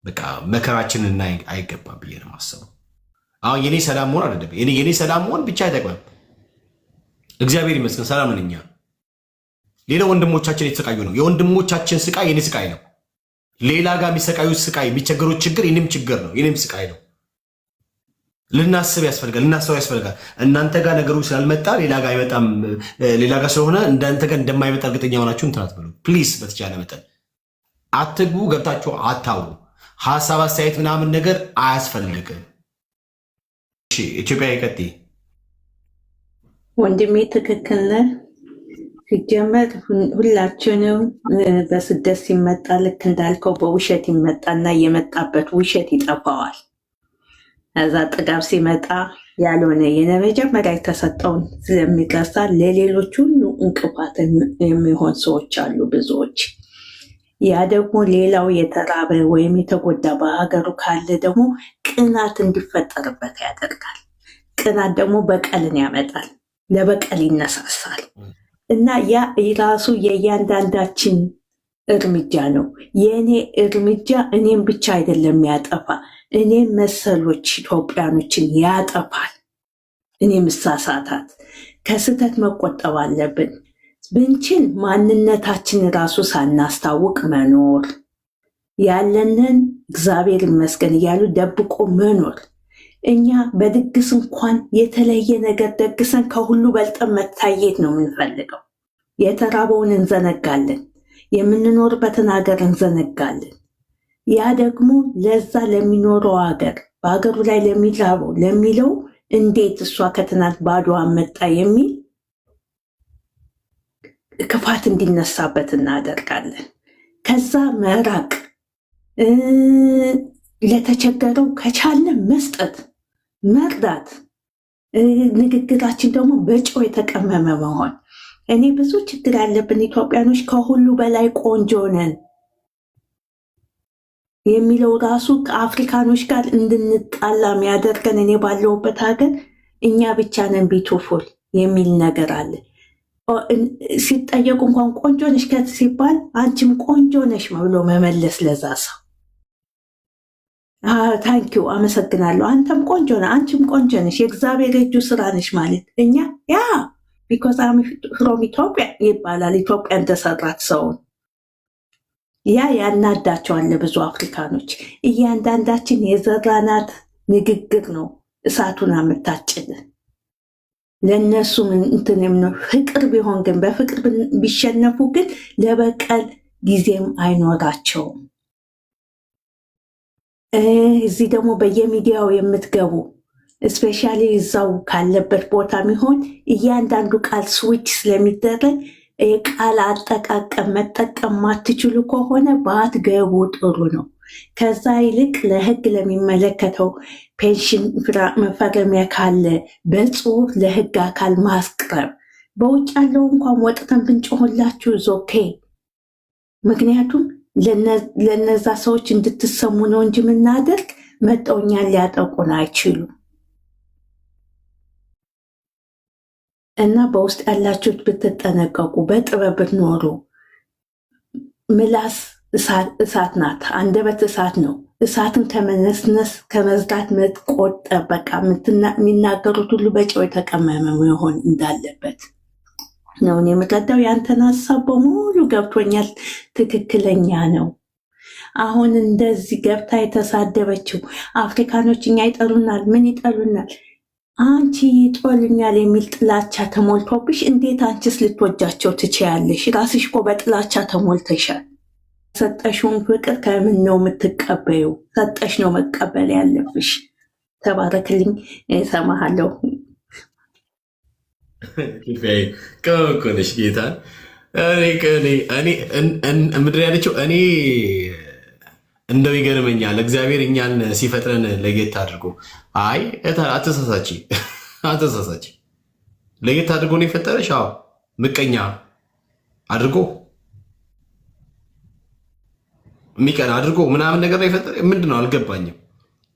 በቃ መከራችን እና አይገባም ብዬ ነው የማስበው። አሁን የኔ ሰላም መሆን አይደለም፣ የኔ ሰላም መሆን ብቻ አይጠቅምም። እግዚአብሔር ይመስገን ሰላም ነኝ። ሌላ ወንድሞቻችን የተሰቃዩ ነው። የወንድሞቻችን ስቃይ የኔ ስቃይ ነው። ሌላ ጋር የሚሰቃዩት ስቃይ የሚቸገሩት ችግር የኔም ችግር ነው፣ የኔም ስቃይ ነው። ልናስብ ያስፈልጋል፣ ልናስበው ያስፈልጋል። እናንተ ጋር ነገሩ ስላልመጣ ሌላ ጋር አይመጣም። ሌላ ጋር ስለሆነ እንዳንተ ጋር እንደማይመጣ እርግጠኛ ሆናችሁ እንትን አትበሉ ፕሊዝ። በተቻለ መጠን አትግቡ፣ ገብታችሁ አታውሩ። ሀሳብ አስተያየት ምናምን ነገር አያስፈልግም። ኢትዮጵያ ይቀጥይ። ወንድሜ ትክክል ነህ። ሲጀመር ሁላችንም በስደት ሲመጣ ልክ እንዳልከው በውሸት ይመጣና የመጣበት ውሸት ይጠፋዋል። እዛ ጥጋብ ሲመጣ ያልሆነ የመጀመሪያ የተሰጠውን ስለሚረሳ ለሌሎች ሁሉ እንቅፋት የሚሆን ሰዎች አሉ ብዙዎች። ያ ደግሞ ሌላው የተራበ ወይም የተጎዳ በሀገሩ ካለ ደግሞ ቅናት እንዲፈጠርበት ያደርጋል። ቅናት ደግሞ በቀልን ያመጣል፣ ለበቀል ይነሳሳል። እና ያ ራሱ የእያንዳንዳችን እርምጃ ነው። የእኔ እርምጃ እኔም ብቻ አይደለም ያጠፋ፣ እኔም መሰሎች ኢትዮጵያኖችን ያጠፋል። እኔ ምሳሳታት ከስህተት መቆጠብ አለብን። ብንችል ማንነታችን ራሱ ሳናስታውቅ መኖር፣ ያለንን እግዚአብሔር ይመስገን እያሉ ደብቆ መኖር። እኛ በድግስ እንኳን የተለየ ነገር ደግሰን ከሁሉ በልጠን መታየት ነው የምንፈልገው። የተራበውን እንዘነጋለን፣ የምንኖርበትን ሀገር እንዘነጋለን። ያ ደግሞ ለዛ ለሚኖረው ሀገር በሀገሩ ላይ ለሚራበው ለሚለው እንዴት እሷ ከትናንት ባዶዋን መጣ የሚል ክፋት እንዲነሳበት እናደርጋለን። ከዛ መራቅ፣ ለተቸገረው ከቻለ መስጠት፣ መርዳት። ንግግራችን ደግሞ በጨው የተቀመመ መሆን። እኔ ብዙ ችግር ያለብን ኢትዮጵያኖች ከሁሉ በላይ ቆንጆ ነን የሚለው ራሱ ከአፍሪካኖች ጋር እንድንጣላ የሚያደርገን እኔ ባለሁበት ሀገር እኛ ብቻ ነን ቢቱፉል የሚል ነገር አለ። ሲጠየቁ እንኳን ቆንጆ ነሽ ሲባል አንቺም ቆንጆ ነሽ ብሎ መመለስ ለዛ ሰው ታንኪዩ አመሰግናለሁ፣ አንተም ቆንጆ ነህ፣ አንቺም ቆንጆ ነሽ፣ የእግዚአብሔር እጁ ስራ ነሽ ማለት እኛ ያ ቢኮዝ ፍሮም ኢትዮጵያ ይባላል። ኢትዮጵያ እንደሰራት ሰውን ያ ያናዳቸዋል ለብዙ አፍሪካኖች። እያንዳንዳችን የዘራናት ንግግር ነው እሳቱን አምታጭልን። ለእነሱ እንትን ነው። ፍቅር ቢሆን ግን በፍቅር ቢሸነፉ ግን ለበቀል ጊዜም አይኖራቸውም። እዚህ ደግሞ በየሚዲያው የምትገቡ እስፔሻሊ እዛው ካለበት ቦታ ሚሆን እያንዳንዱ ቃል ስዊች ስለሚደረግ የቃል አጠቃቀም መጠቀም ማትችሉ ከሆነ ባትገቡ ጥሩ ነው። ከዛ ይልቅ ለህግ ለሚመለከተው ፔንሽን መፈረሚያ ካለ በጽሁፍ ለህግ አካል ማስቅረብ። በውጭ ያለው እንኳን ወጥተን ብንጮህላችሁ ዞኬ። ምክንያቱም ለነዛ ሰዎች እንድትሰሙ ነው እንጂ የምናደርግ መጠውኛን ሊያጠቁን አይችሉም። እና በውስጥ ያላችሁት ብትጠነቀቁ፣ በጥበብ ብትኖሩ። ምላስ እሳት ናት፣ አንደበት እሳት ነው። እሳትን ከመነስነስ ከመዝዳት መቆጠብ። በቃ የሚናገሩት ሁሉ በጨው የተቀመመ መሆን እንዳለበት ነው የምረዳው። ያንተን ሀሳብ በሙሉ ገብቶኛል፣ ትክክለኛ ነው። አሁን እንደዚህ ገብታ የተሳደበችው አፍሪካኖች እኛ ይጠሉናል፣ ምን ይጠሉናል፣ አንቺ ይጦልኛል የሚል ጥላቻ ተሞልቶብሽ እንዴት አንቺስ ልትወጃቸው ትችያለሽ? ራስሽ እኮ በጥላቻ ተሞልተሻል። ሰጠሽውን ፍቅር ከምን ነው የምትቀበዩ? ሰጠሽ ነው መቀበል ያለብሽ። ተባረክልኝ። እሰማሃለሁ። ከኮነሽ ጌታ ምድር ያለችው እኔ እንደው ይገርመኛል። እግዚአብሔር እኛን ሲፈጥረን ለጌታ አድርጎ አይ አተሳሳች ለጌታ አድርጎ ነው የፈጠረሽ። አዎ ምቀኛ አድርጎ የሚቀና አድርጎ ምናምን ነገር ነው የፈጠረ። ምንድን ነው አልገባኝም።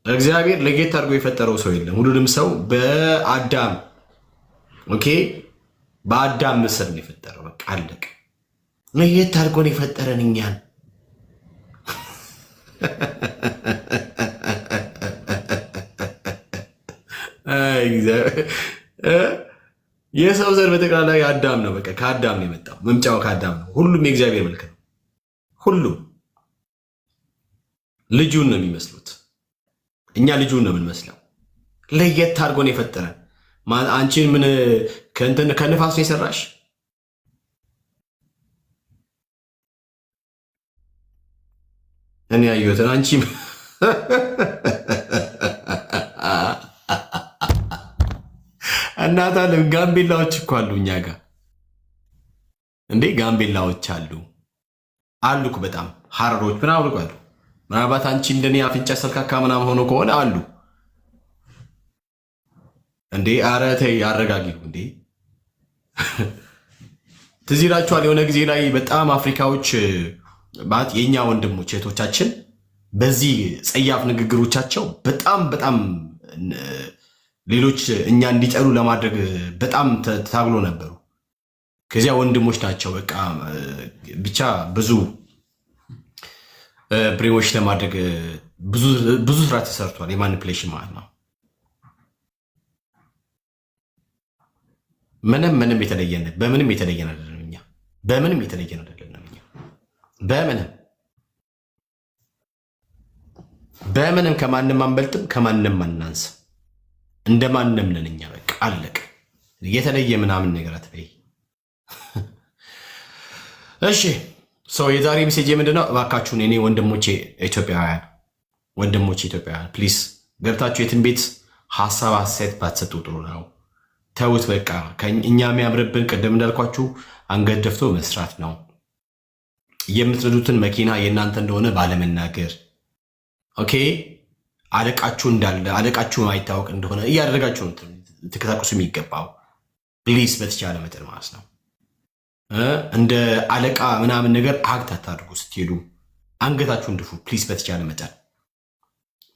እግዚአብሔር ለጌታ አድርጎ የፈጠረው ሰው የለም። ሁሉንም ሰው በአዳም ኦኬ፣ በአዳም ምስል ነው የፈጠረው። በቃ አለቀ። ለጌታ አድርጎ ነው የፈጠረን እኛን። የሰው ዘር በጠቅላላ አዳም ነው። በቃ ከአዳም ነው የመጣው። መምጫው ከአዳም ነው። ሁሉም የእግዚአብሔር መልክ ነው። ሁሉም ልጁን ነው የሚመስሉት። እኛ ልጁን ነው የምንመስለው። ለየት አድርጎ ነው የፈጠረን። አንቺን ምን ከንፋስ ነው የሰራሽ? እኔ ያየሁትን አንቺ እናት አለም። ጋምቤላዎች እኮ አሉ እኛ ጋር እንዴ! ጋምቤላዎች አሉ እኮ በጣም ሀረሮች ምናምን አሉ። ምናልባት አንቺ እንደኔ አፍንጫ ሰልካካ ምናምን ሆኖ ከሆነ አሉ። እንዴ ኧረ ተይ አረጋጊው እንዴ። ትዝ ይላችኋል የሆነ ጊዜ ላይ በጣም አፍሪካዎች ማለት የኛ ወንድሞች እህቶቻችን በዚህ ጸያፍ ንግግሮቻቸው በጣም ሌሎች እኛ እንዲጠሉ ለማድረግ በጣም ታግሎ ነበሩ። ከዚያ ወንድሞች ናቸው በቃ ብቻ ብዙ ብሬዎች ለማድረግ ብዙ ስራ ተሰርቷል። የማኒፕሌሽን ማለት ነው። ምንም የተለየን በምንም የተለየን አይደለም። እኛ በምንም የተለየን አይደለም። እኛ በምንም ከማንም አንበልጥም፣ ከማንም አናንስ፣ እንደማንም ነን እኛ። በቃ አለቅ። የተለየ ምናምን ነገር አትበይ። እሺ ሰው የዛሬ ሜሴጅ ምንድነው? እባካችሁን እኔ ወንድሞቼ ኢትዮጵያውያን ፕሊስ ገብታችሁ የትን ቤት ሀሳብ አስተያየት ባትሰጡ ጥሩ ነው። ተውት በቃ። እኛ የሚያምርብን ቅድም እንዳልኳችሁ አንገት ደፍቶ መስራት ነው። የምትረዱትን መኪና የእናንተ እንደሆነ ባለመናገር ኦኬ። አለቃችሁ እንዳለ አለቃችሁ ማይታወቅ እንደሆነ እያደረጋችሁ ትከታቁሱ የሚገባው ፕሊስ፣ በተቻለ መጠን ማለት ነው። እንደ አለቃ ምናምን ነገር አክት አታድርጉ። ስትሄዱ አንገታችሁን ድፉ ፕሊስ፣ በተቻለ መጠን።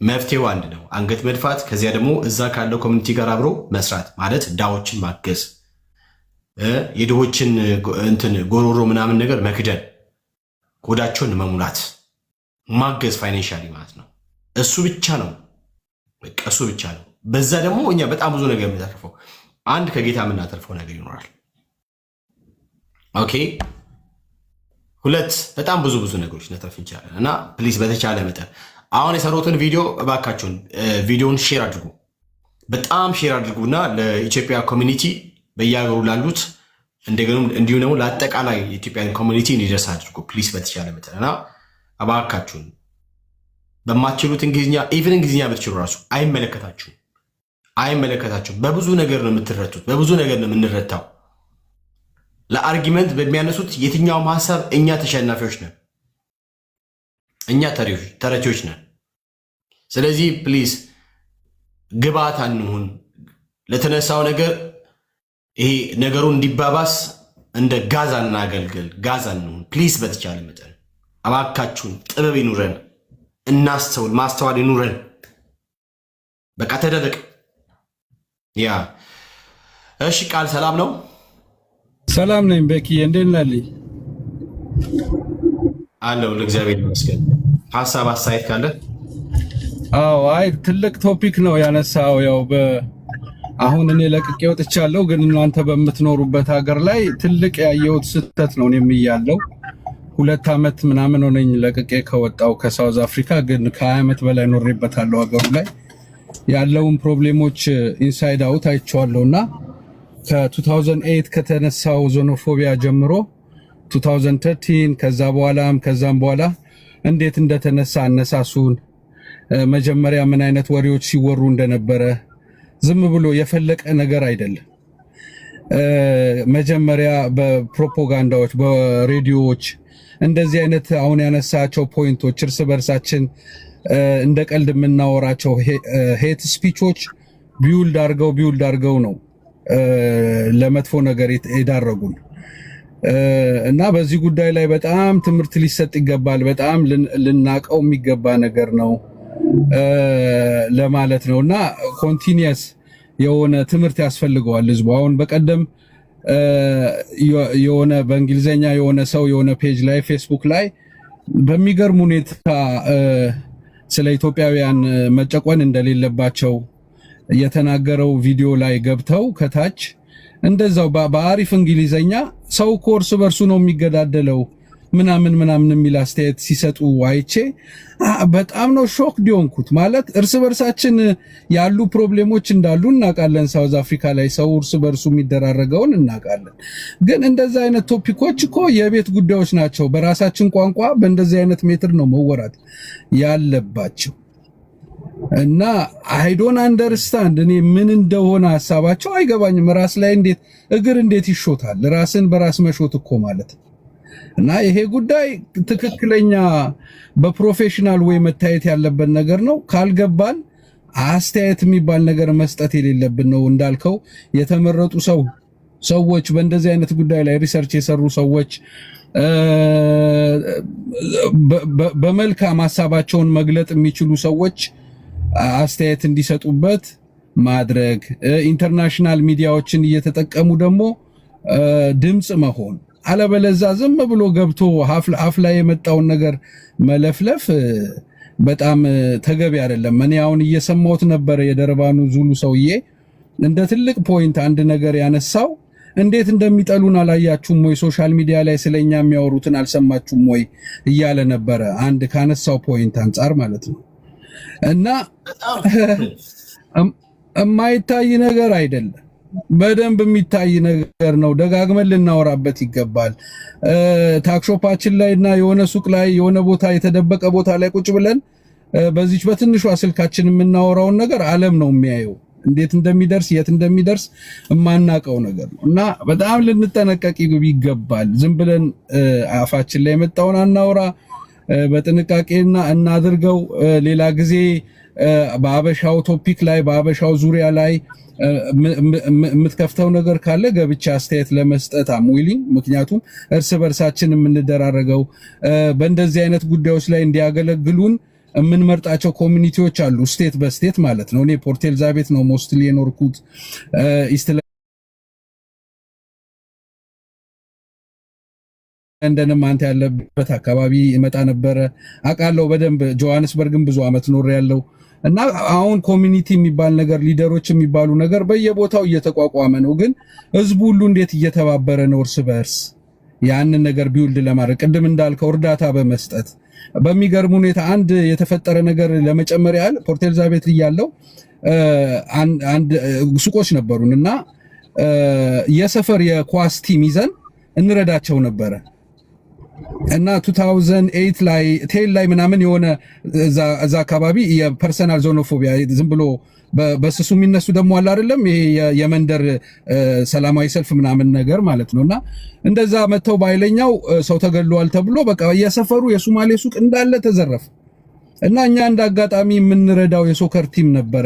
መፍትሄው አንድ ነው፣ አንገት መድፋት። ከዚያ ደግሞ እዛ ካለው ኮሚኒቲ ጋር አብሮ መስራት ማለት ዳዎችን ማገዝ፣ የድሆችን እንትን ጎሮሮ ምናምን ነገር መክደን፣ ጎዳቸውን መሙላት፣ ማገዝ ፋይናንሻሊ ማለት ነው። እሱ ብቻ ነው በቃ እሱ ብቻ ነው። በዛ ደግሞ እኛ በጣም ብዙ ነገር የምናተርፈው አንድ ከጌታ የምናተርፈው ነገር ይኖራል። ኦኬ ሁለት በጣም ብዙ ነገሮች ነተርፍ ይቻላል። እና ፕሊዝ በተቻለ መጠን አሁን የሰሩትን ቪዲዮ እባካችሁን ቪዲዮውን ሼር አድርጉ፣ በጣም ሼር አድርጉና ለኢትዮጵያ ኮሚኒቲ በየሀገሩ ላሉት እንዲሁም ደግሞ ለአጠቃላይ የኢትዮጵያን ኮሚኒቲ እንዲደርስ አድርጉ ፕሊዝ በተቻለ መጠን። እና እባካችሁን በማትችሉት እንግሊዝኛ ኢቭን እንግሊዝኛ ብትችሉ ራሱ አይመለከታችሁም። በብዙ ነገር ነው የምትረቱት፣ በብዙ ነገር ነው የምንረታው። ለአርጊመንት በሚያነሱት የትኛውም ሀሳብ እኛ ተሸናፊዎች ነን፣ እኛ ተረቲዎች ነን። ስለዚህ ፕሊዝ ግብአት አንሁን ለተነሳው ነገር። ይሄ ነገሩ እንዲባባስ እንደ ጋዛ እናገልግል፣ ጋዛ አንሁን ፕሊዝ በተቻለ መጠን እባካችሁን። ጥበብ ይኑረን፣ እናስተውል፣ ማስተዋል ይኑረን። በቃ ተደበቅ። ያ እሺ ቃል ሰላም ነው? ሰላም ነኝ ቤኪ፣ እንዴት ነህ? አለው ለእግዚአብሔር ይመስገን። ሀሳብ አስተያየት ካለ? አዎ፣ አይ ትልቅ ቶፒክ ነው ያነሳው። ያው አሁን እኔ ለቅቄ ወጥቻለሁ፣ ግን እናንተ በምትኖሩበት ሀገር ላይ ትልቅ ያየሁት ስህተት ነው። እኔም እያለሁ 2 ዓመት ምናምን ሆነኝ ለቅቄ ከወጣው ከሳውዝ አፍሪካ፣ ግን ከ20 ዓመት በላይ ኖሬበታለሁ። ሀገሩ ላይ ያለውን ፕሮብሌሞች ኢንሳይድ አውት አይቼዋለሁና ከ2008 ከተነሳው ዞኖፎቢያ ጀምሮ 2013 ከዛም በኋላ እንዴት እንደተነሳ አነሳሱን፣ መጀመሪያ ምን አይነት ወሬዎች ሲወሩ እንደነበረ ዝም ብሎ የፈለቀ ነገር አይደለም። መጀመሪያ በፕሮፓጋንዳዎች በሬዲዮዎች እንደዚህ አይነት አሁን ያነሳቸው ፖይንቶች እርስ በርሳችን እንደ ቀልድ የምናወራቸው ሄት ስፒቾች ቢውልድ አድርገው ነው ለመጥፎ ነገር የዳረጉን። እና በዚህ ጉዳይ ላይ በጣም ትምህርት ሊሰጥ ይገባል። በጣም ልናቀው የሚገባ ነገር ነው ለማለት ነው። እና ኮንቲኒየስ የሆነ ትምህርት ያስፈልገዋል ህዝቡ። አሁን በቀደም የሆነ በእንግሊዘኛ የሆነ ሰው የሆነ ፔጅ ላይ ፌስቡክ ላይ በሚገርም ሁኔታ ስለ ኢትዮጵያውያን መጨቆን እንደሌለባቸው የተናገረው ቪዲዮ ላይ ገብተው ከታች እንደዛው በአሪፍ እንግሊዘኛ ሰው እኮ እርስ በርሱ ነው የሚገዳደለው ምናምን የሚል አስተያየት ሲሰጡ አይቼ በጣም ነው ሾክ ዲዮንኩት። ማለት እርስ በርሳችን ያሉ ፕሮብሌሞች እንዳሉ እናውቃለን። ሳውዝ አፍሪካ ላይ ሰው እርስ በርሱ የሚደራረገውን እናውቃለን። ግን እንደዚህ አይነት ቶፒኮች እኮ የቤት ጉዳዮች ናቸው። በራሳችን ቋንቋ በእንደዚህ አይነት ሜትር ነው መወራት ያለባቸው። እና አይ ዶንት አንደርስታንድ እኔ ምን እንደሆነ ሐሳባቸው አይገባኝም። ራስ ላይ እግር እንዴት ይሾታል? ራስን በራስ መሾት እኮ ማለት ነው። እና ይሄ ጉዳይ ትክክለኛ በፕሮፌሽናል ወይ መታየት ያለበት ነገር ነው። ካልገባን አስተያየት የሚባል ነገር መስጠት የሌለብን ነው። እንዳልከው የተመረጡ ሰዎች በእንደዚህ አይነት ጉዳይ ላይ ሪሰርች የሰሩ ሰዎች በመልካም ሀሳባቸውን መግለጥ የሚችሉ ሰዎች አስተያየት እንዲሰጡበት ማድረግ፣ ኢንተርናሽናል ሚዲያዎችን እየተጠቀሙ ደግሞ ድምፅ መሆን። አለበለዛ ዝም ብሎ ገብቶ ሀፍ ላይ የመጣውን ነገር መለፍለፍ በጣም ተገቢ አይደለም። እኔ አሁን እየሰማሁት ነበር የደርባኑ ዙሉ ሰውዬ እንደ ትልቅ ፖይንት አንድ ነገር ያነሳው እንዴት እንደሚጠሉን አላያችሁም ወይ? ሶሻል ሚዲያ ላይ ስለኛ የሚያወሩትን አልሰማችሁም ወይ እያለ ነበረ። አንድ ካነሳው ፖይንት አንጻር ማለት ነው። እና የማይታይ ነገር አይደለም፣ በደንብ የሚታይ ነገር ነው። ደጋግመን ልናወራበት ይገባል። ታክሾፓችን ላይ እና የሆነ ሱቅ ላይ የሆነ ቦታ የተደበቀ ቦታ ላይ ቁጭ ብለን በዚች በትንሿ ስልካችን የምናወራውን ነገር ዓለም ነው የሚያየው። እንዴት እንደሚደርስ የት እንደሚደርስ የማናቀው ነገር ነው እና በጣም ልንጠነቀቅ ይገባል። ዝም ብለን አፋችን ላይ የመጣውን አናውራ፣ በጥንቃቄና እናድርገው። ሌላ ጊዜ በአበሻው ቶፒክ ላይ በአበሻው ዙሪያ ላይ የምትከፍተው ነገር ካለ ገብቻ አስተያየት ለመስጠት አምዊሊንግ። ምክንያቱም እርስ በርሳችን የምንደራረገው በእንደዚህ አይነት ጉዳዮች ላይ እንዲያገለግሉን የምንመርጣቸው ኮሚኒቲዎች አሉ፣ ስቴት በስቴት ማለት ነው። እኔ ፖርት ኤልዛቤት ነው ሞስትሊ የኖርኩት። ኢስት ለንደንም አንተ ያለበት አካባቢ ይመጣ ነበረ አውቃለሁ በደንብ። ጆሃንስበርግም ብዙ ዓመት ኖር ያለው እና አሁን ኮሚኒቲ የሚባል ነገር ሊደሮች የሚባሉ ነገር በየቦታው እየተቋቋመ ነው። ግን ህዝቡ ሁሉ እንዴት እየተባበረ ነው እርስ በርስ ያንን ነገር ቢውልድ ለማድረግ ቅድም እንዳልከው እርዳታ በመስጠት በሚገርም ሁኔታ አንድ የተፈጠረ ነገር ለመጨመር ያህል ፖርት ኤልዛቤት ያለው አንድ ሱቆች ነበሩን እና የሰፈር የኳስ ቲም ይዘን እንረዳቸው ነበረ እና 2008 ላይ ቴል ላይ ምናምን የሆነ እዛ አካባቢ የፐርሰናል ዞኖፎቢያ ዝም ብሎ በስሱ የሚነሱ ደግሞ አለ አይደለም፣ ይሄ የመንደር ሰላማዊ ሰልፍ ምናምን ነገር ማለት ነውና እንደዛ መተው ባይለኛው ሰው ተገሏል ተብሎ በቃ የሰፈሩ የሶማሌ ሱቅ እንዳለ ተዘረፈ እና እኛ እንደ አጋጣሚ የምንረዳው የሶከር ቲም ነበር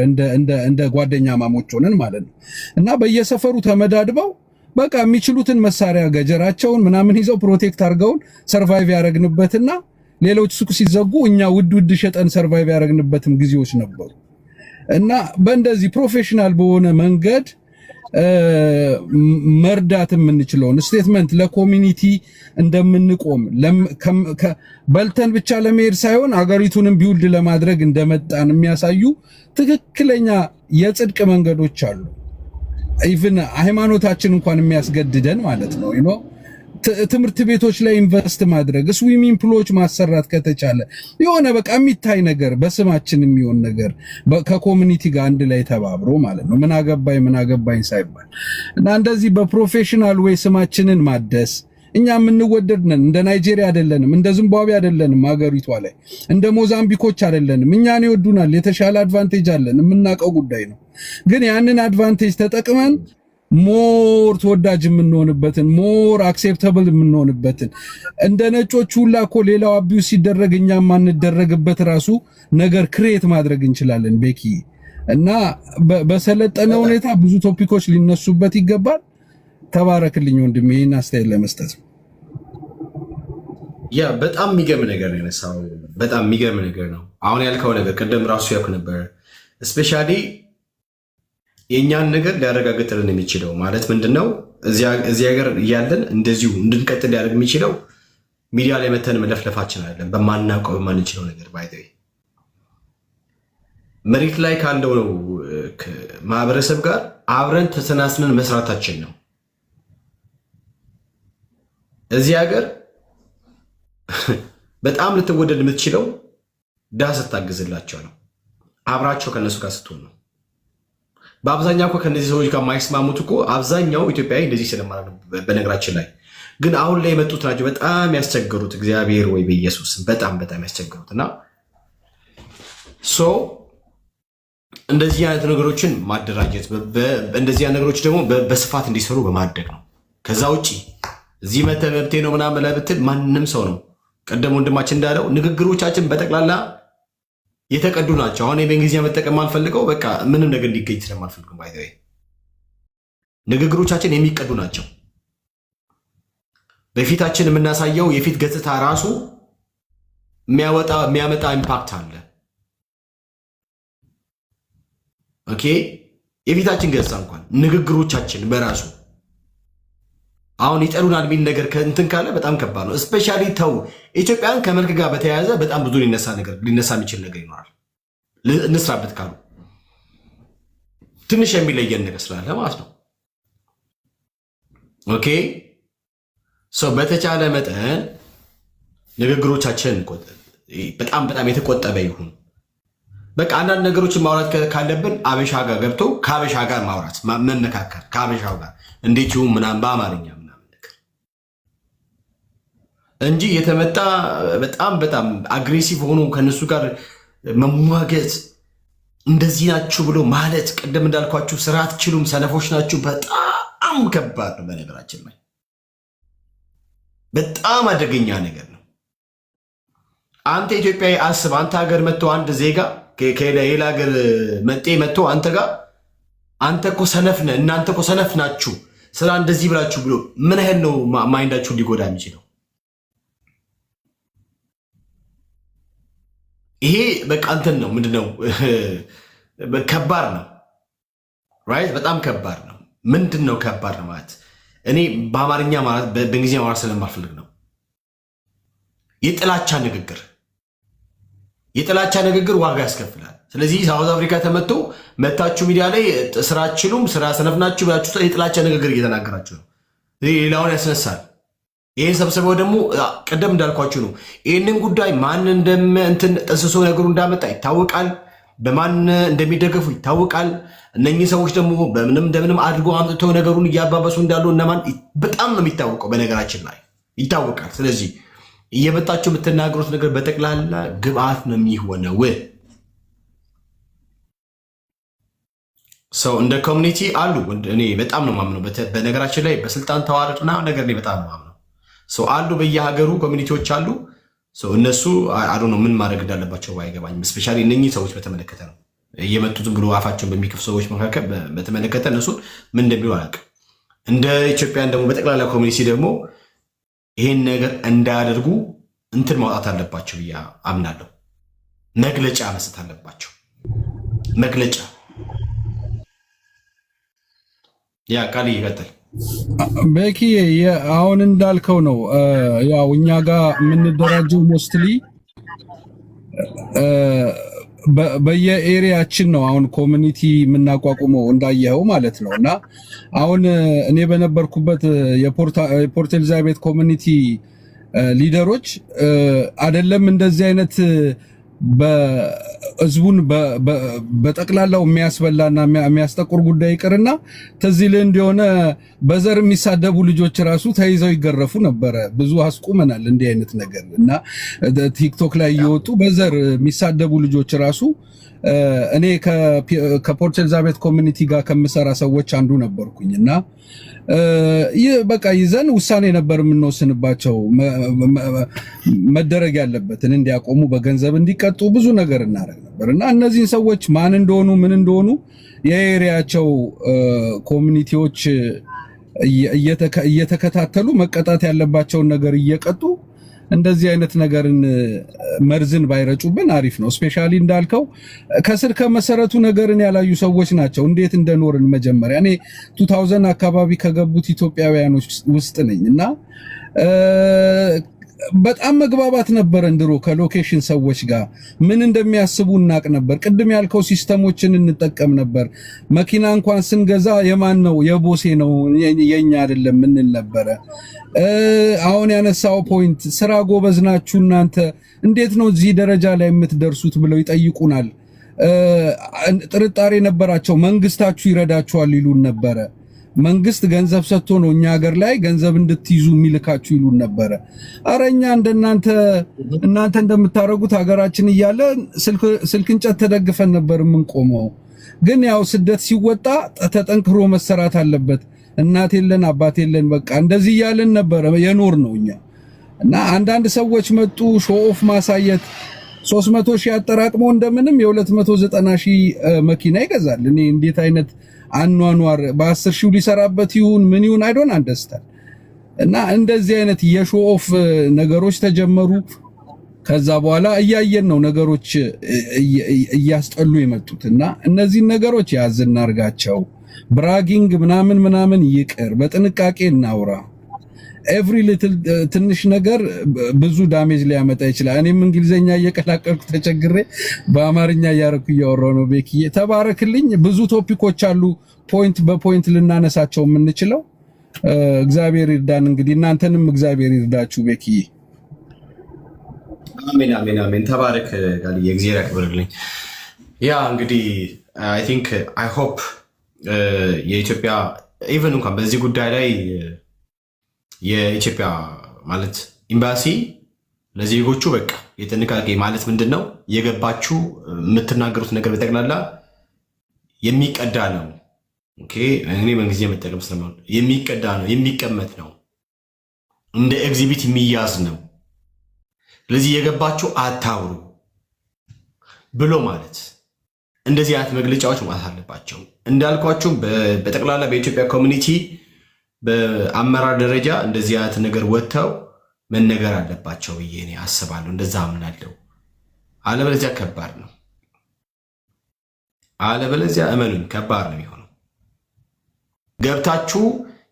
እንደ ጓደኛ ማሞች ሆነን ማለት ነው እና በየሰፈሩ ተመዳድበው በቃ የሚችሉትን መሳሪያ ገጀራቸውን ምናምን ይዘው ፕሮቴክት አድርገውን ሰርቫይቭ ያደረግንበትና ሌሎች ሱቅ ሲዘጉ እኛ ውድ ሸጠን ሰርቫይቭ ያደረግንበትም ጊዜዎች ነበሩ እና በእንደዚህ ፕሮፌሽናል በሆነ መንገድ መርዳት የምንችለውን ስቴትመንት ለኮሚኒቲ እንደምንቆም በልተን ብቻ ለመሄድ ሳይሆን አገሪቱንም ቢውልድ ለማድረግ እንደመጣን የሚያሳዩ ትክክለኛ የጽድቅ መንገዶች አሉ። ኢቭን ሃይማኖታችን እንኳን የሚያስገድደን ማለት ነው ትምህርት ቤቶች ላይ ኢንቨስት ማድረግ፣ ስዊሚንግ ፑሎች ማሰራት ከተቻለ የሆነ በቃ የሚታይ ነገር በስማችን የሚሆን ነገር ከኮሚኒቲ ጋር አንድ ላይ ተባብሮ ማለት ነው ምን አገባኝ ሳይባል እና እንደዚህ በፕሮፌሽናል ወይ ስማችንን ማደስ። እኛ የምንወደድ ነን። እንደ ናይጄሪያ አይደለንም፣ እንደ ዚምባብዌ አይደለንም፣ ሀገሪቷ ላይ እንደ ሞዛምቢኮች አይደለንም። እኛን ይወዱናል፣ የተሻለ አድቫንቴጅ አለን፣ የምናውቀው ጉዳይ ነው። ግን ያንን አድቫንቴጅ ተጠቅመን ሞር ተወዳጅ የምንሆንበትን ሞር አክሴፕተብል የምንሆንበትን እንደ ነጮች ሁላ እኮ ሌላው አቢዩስ ሲደረግ እኛ ማንደረግበት ራሱ ነገር ክሬት ማድረግ እንችላለን ቤኪ። እና በሰለጠነ ሁኔታ ብዙ ቶፒኮች ሊነሱበት ይገባል። ተባረክልኝ ወንድሜ ይህን አስተያየት ለመስጠት። ያ በጣም የሚገርም ነገር ነው የነሳው። በጣም የሚገርም ነገር ነው አሁን ያልከው ነገር። ቅድም ራሱ ያልኩ ነበር ስፔሻሊ የእኛን ነገር ሊያረጋግጥልን የሚችለው ማለት ምንድነው እዚህ ሀገር እያለን እንደዚሁ እንድንቀጥል ሊያደርግ የሚችለው ሚዲያ ላይ መተን መለፍለፋችን አይደለም፣ በማናውቀው በማንችለው ነገር ባይዘይ መሬት ላይ ካለው ነው ማህበረሰብ ጋር አብረን ተሰናስነን መስራታችን ነው። እዚህ ሀገር በጣም ልትወደድ የምትችለው ዳስ ስታግዝላቸው ነው፣ አብራቸው ከነሱ ጋር ስትሆን ነው። በአብዛኛው እኮ ከነዚህ ሰዎች ጋር የማይስማሙት እኮ አብዛኛው ኢትዮጵያዊ እንደዚህ ስለማለት ነው። በነገራችን ላይ ግን አሁን ላይ የመጡት ናቸው በጣም ያስቸገሩት። እግዚአብሔር ወይ በኢየሱስ በጣም ያስቸገሩት እና እንደዚህ አይነት ነገሮችን ማደራጀት እንደዚህ አይነት ነገሮች ደግሞ በስፋት እንዲሰሩ በማድረግ ነው። ከዛ ውጪ እዚህ መብቴ ነው ምናምን ላይ ብትል ማንም ሰው ነው ቀደም ወንድማችን እንዳለው ንግግሮቻችን በጠቅላላ የተቀዱ ናቸው። አሁን በእንግሊዝኛ መጠቀም አልፈልገው በቃ ምንም ነገር እንዲገኝ ስለማልፈልግ ባይ ዘ ወይ ንግግሮቻችን የሚቀዱ ናቸው። በፊታችን የምናሳየው የፊት ገጽታ ራሱ የሚያመጣ ኢምፓክት አለ። ኦኬ የፊታችን ገጽታ እንኳን ንግግሮቻችን በራሱ አሁን ይጠሉናል የሚል ነገር ከእንትን ካለ በጣም ከባድ ነው። እስፔሻሊ ተው ኢትዮጵያን ከመልክ ጋር በተያያዘ በጣም ብዙ ሊነሳ የሚችል ነገር ይኖራል። እንስራበት ካሉ ትንሽ የሚለየን ነገር ስላለ ማለት ነው። ኦኬ በተቻለ መጠን ንግግሮቻችን በጣም የተቆጠበ ይሁን። በቃ አንዳንድ ነገሮችን ማውራት ካለብን አበሻ ጋር ገብቶ ከአበሻ ጋር ማውራት መመካከር ከአበሻው ጋር እንዴት ይሁን ምናምን በአማርኛ ምናምን ነገር እንጂ የተመጣ በጣም አግሬሲቭ ሆኖ ከነሱ ጋር መሟገት እንደዚህ ናችሁ ብሎ ማለት ቅድም እንዳልኳችሁ ስራ አትችሉም፣ ሰነፎች ናችሁ በጣም ከባድ ነው። በነገራችን ላይ በጣም አደገኛ ነገር ነው። አንተ ኢትዮጵያዊ አስብ። አንተ ሀገር መጥቶ አንድ ዜጋ ከሌላ ሀገር መጥቶ አንተ ጋር አንተ እኮ ሰነፍ ነህ፣ እናንተ እኮ ሰነፍ ናችሁ ስራ እንደዚህ ብላችሁ ብሎ ምን ያህል ነው ማይንዳችሁ ሊጎዳ የሚችለው? ይሄ በቃ እንትን ነው ምንድነው ከባድ ነው። ራይት በጣም ከባድ ነው። ምንድነው ከባድ ነው ማለት እኔ በአማርኛ ማለት በእንግሊዝኛ ማለት ስለማልፈልግ ነው። የጥላቻ ንግግር ዋጋ ያስከፍላል። ስለዚህ ሳውዝ አፍሪካ መታችሁ ሚዲያ ላይ ስራ አትችሉም፣ ስራ ሰነፍ ናችሁ ብላችሁ የጥላቻ ንግግር እየተናገራችሁ ነው። ሌላውን ያስነሳል። ይህን ሰብስበው ደግሞ ቅድም እንዳልኳችሁ ነው። ይህንን ጉዳይ ማን እንትን ጠንስሶ ነገሩ እንዳመጣ ይታወቃል። በማን እንደሚደገፉ ይታወቃል። እነኚህ ሰዎች ደግሞ እንደምንም አድርጎ አምጥተው ነገሩን እያባበሱ እንዳሉ እነማን በጣም ነው የሚታወቀው። በነገራችን ላይ ይታወቃል። ስለዚህ እየመጣችሁ የምትናገሩት ነገር በጠቅላላ ግብአት ነው የሚሆነው። ሰው እንደ ኮሚኒቲ አሉ። እኔ በጣም ነው ማምነው። በነገራችን ላይ በስልጣን ተዋረድና ነገር እኔ በጣም ነው ማምነው። ሰው አሉ፣ በየሀገሩ ኮሚኒቲዎች አሉ። እነሱ አዶ ነው ምን ማድረግ እንዳለባቸው ባይገባኝም፣ ስፔሻሊ እነኚህ ሰዎች በተመለከተ ነው እየመጡ ዝም ብሎ አፋቸውን በሚከፍ ሰዎች መካከል በተመለከተ እነሱን ምን እንደሚሉ አላውቅም። እንደ ኢትዮጵያን ደግሞ በጠቅላላ ኮሚኒቲ ደግሞ ይህን ነገር እንዳያደርጉ እንትን ማውጣት አለባቸው ብዬ አምናለሁ። መግለጫ መስጠት አለባቸው። መግለጫ ያ ቃል ይቀጥል። በቂ አሁን እንዳልከው ነው። ያው እኛ ጋር የምንደራጀው ሞስትሊ በየኤሪያችን ነው። አሁን ኮሚኒቲ የምናቋቁመው እንዳየኸው ማለት ነው። እና አሁን እኔ በነበርኩበት የፖርት ኤልዛቤት ኮሚኒቲ ሊደሮች አይደለም እንደዚህ አይነት ህዝቡን በጠቅላላው የሚያስበላና የሚያስጠቁር ጉዳይ ይቅርና ትዝ ይልህ እንደሆነ በዘር የሚሳደቡ ልጆች ራሱ ተይዘው ይገረፉ ነበረ። ብዙ አስቁመናል እንዲህ አይነት ነገር እና ቲክቶክ ላይ እየወጡ በዘር የሚሳደቡ ልጆች ራሱ እኔ ከፖርት ኤልዛቤት ኮሚኒቲ ጋር ከምሰራ ሰዎች አንዱ ነበርኩኝ እና በቃ ይዘን ውሳኔ ነበር የምንወስንባቸው መደረግ ያለበትን እንዲያቆሙ በገንዘብ እንዲቀጡ ብዙ ነገር እናደርግ ነበር እና እነዚህን ሰዎች ማን እንደሆኑ ምን እንደሆኑ የኤሪያቸው ኮሚኒቲዎች እየተከታተሉ መቀጣት ያለባቸውን ነገር እየቀጡ እንደዚህ አይነት ነገርን መርዝን ባይረጩብን አሪፍ ነው። ስፔሻሊ እንዳልከው ከስር ከመሰረቱ ነገርን ያላዩ ሰዎች ናቸው። እንዴት እንደኖርን መጀመሪያ እኔ 2000 አካባቢ ከገቡት ኢትዮጵያውያኖች ውስጥ ነኝ እና በጣም መግባባት ነበረን ድሮ ከሎኬሽን ሰዎች ጋር ምን እንደሚያስቡ እናቅ ነበር። ቅድም ያልከው ሲስተሞችን እንጠቀም ነበር። መኪና እንኳን ስንገዛ የማን ነው? የቦሴ ነው የኛ አይደለም ምንል ነበረ። አሁን ያነሳው ፖይንት ስራ ጎበዝ ናችሁ እናንተ እንዴት ነው እዚህ ደረጃ ላይ የምትደርሱት ብለው ይጠይቁናል። ጥርጣሬ ነበራቸው። መንግስታችሁ ይረዳችኋል ይሉን ነበረ። መንግስት ገንዘብ ሰጥቶ ነው እኛ ሀገር ላይ ገንዘብ እንድትይዙ የሚልካችሁ ይሉን ነበረ። አረኛ እናንተ እንደምታረጉት ሀገራችን እያለ ስልክ እንጨት ተደግፈን ነበር የምንቆመው። ግን ያው ስደት ሲወጣ ተጠንክሮ መሰራት አለበት። እናት የለን አባት የለን በቃ እንደዚህ እያልን ነበር የኖር ነው እኛ እና አንዳንድ ሰዎች መጡ ሾው ኦፍ ማሳየት 300 ሺህ አጠራቅሞ እንደምንም የ290 ሺህ መኪና ይገዛል። እኔ እንዴት አይነት አኗኗር በ10 ሺው ሊሰራበት ይሁን ምን ይሁን አይ ዶንት አንደርስታንድ። እና እንደዚህ አይነት የሾው ኦፍ ነገሮች ተጀመሩ። ከዛ በኋላ እያየን ነው ነገሮች እያስጠሉ የመጡት እና እነዚህ ነገሮች ያዝና አርጋቸው። ብራጊንግ ምናምን ይቅር፣ በጥንቃቄ እናውራ። ኤቭሪ ሊትል ትንሽ ነገር ብዙ ዳሜጅ ሊያመጣ ይችላል። እኔም እንግሊዘኛ እየቀላቀልኩ ተቸግሬ በአማርኛ እያረኩ እያወራሁ ነው። ቤኪዬ ተባረክልኝ። ብዙ ቶፒኮች አሉ ፖይንት በፖይንት ልናነሳቸው የምንችለው። እግዚአብሔር ይርዳን። እንግዲህ እናንተንም እግዚአብሔር ይርዳችሁ። ቤኪዬ አሜን አሜን አሜን። ተባረክ ጋልዬ፣ እግዚአብሔር ያክብርልኝ። ያ እንግዲህ አይ ቲንክ አይ ሆፕ የኢትዮጵያ ኢቨን እንኳን በዚህ ጉዳይ ላይ የኢትዮጵያ ማለት ኤምባሲ ለዜጎቹ በቃ የጥንቃቄ ማለት ምንድነው የገባችሁ የምትናገሩት ነገር በጠቅላላ የሚቀዳ ነው። ኦኬ እኔ በእንግሊዝኛ መጠቀም ስለማለት የሚቀዳ ነው፣ የሚቀመጥ ነው፣ እንደ ኤግዚቢት የሚያዝ ነው። ስለዚህ የገባችሁ አታውሩ ብሎ ማለት እንደዚህ አይነት መግለጫዎች ማለት አለባቸው። እንዳልኳችሁ በጠቅላላ በኢትዮጵያ ኮሚኒቲ በአመራር ደረጃ እንደዚህ አይነት ነገር ወጥተው መነገር አለባቸው ብዬ እኔ አስባለሁ። እንደዛ አምናለሁ። አለበለዚያ ከባድ ነው። አለበለዚያ እመኑኝ ከባድ ነው የሚሆነው። ገብታችሁ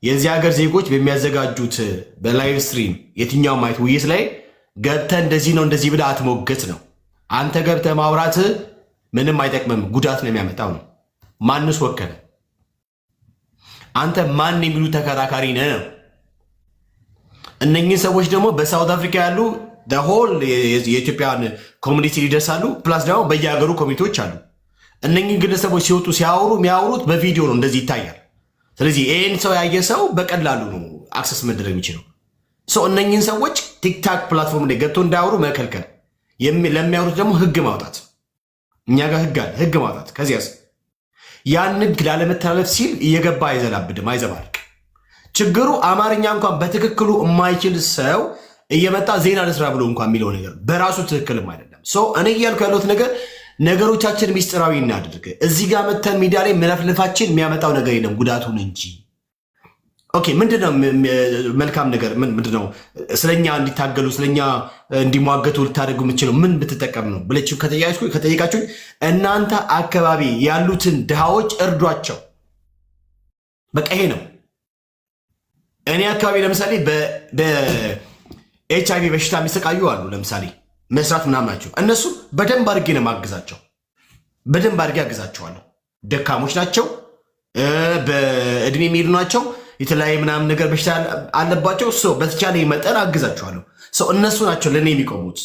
የዚህ ሀገር ዜጎች በሚያዘጋጁት በላይቭ ስትሪም የትኛውም አይነት ውይይት ላይ ገብተህ እንደዚህ ነው እንደዚህ ብለህ አትሞገት ነው። አንተ ገብተህ ማውራት ምንም አይጠቅምም፣ ጉዳት ነው የሚያመጣው ነው። ማንስ ወከለ? አንተ ማን የሚሉ ተከራካሪ ነህ ነው። እነኚህ ሰዎች ደግሞ በሳውት አፍሪካ ያሉ ሆል የኢትዮጵያን ኮሚኒቲ ሊደርሳሉ። ፕላስ ደግሞ በየሀገሩ ኮሚኒቲዎች አሉ። እነኚህ ግለሰቦች ሲወጡ ሲያወሩ የሚያወሩት በቪዲዮ ነው፣ እንደዚህ ይታያል። ስለዚህ ይህን ሰው ያየ ሰው በቀላሉ ነው አክሰስ መደረግ የሚችለው። ሰው እነኚህን ሰዎች ቲክታክ ፕላትፎርም ላይ ገብቶ እንዳያወሩ መከልከል፣ ለሚያወሩት ደግሞ ህግ ማውጣት። እኛ ጋር ህግ አለ፣ ህግ ማውጣት። ከዚያስ ያን ህግ ላለመተላለፍ ሲል እየገባ አይዘላብድም፣ አይዘባርቅ። ችግሩ አማርኛ እንኳን በትክክሉ የማይችል ሰው እየመጣ ዜና ልስራ ብሎ እንኳን የሚለው ነገር በራሱ ትክክልም አይደለም። እኔ እያልኩ ያለሁት ነገር ነገሮቻችን ሚስጥራዊ እናድርግ። እዚህ ጋር መተን ሚዲያ ላይ መለፍለፋችን የሚያመጣው ነገር የለም ጉዳቱን እንጂ። ኦኬ ምንድነው መልካም ነገር? ምንድነው ስለኛ እንዲታገሉ ስለኛ እንዲሟገቱ ልታደርጉ የምችለው ምን ብትጠቀም ነው ብለችሁ ከጠየቃችሁ እናንተ አካባቢ ያሉትን ድሃዎች እርዷቸው። በቃ ይሄ ነው። እኔ አካባቢ ለምሳሌ በኤችአይቪ በሽታ የሚሰቃዩ አሉ። ለምሳሌ መስራት ምናምን ናቸው። እነሱ በደንብ አድርጌ ነው ማግዛቸው። በደንብ አድርጌ አግዛቸዋለሁ። ደካሞች ናቸው፣ በእድሜ የሚሄዱ ናቸው፣ የተለያየ ምናምን ነገር በሽታ አለባቸው። በተቻለ መጠን አግዛቸዋለሁ። እነሱ ናቸው ለእኔ የሚቆሙት።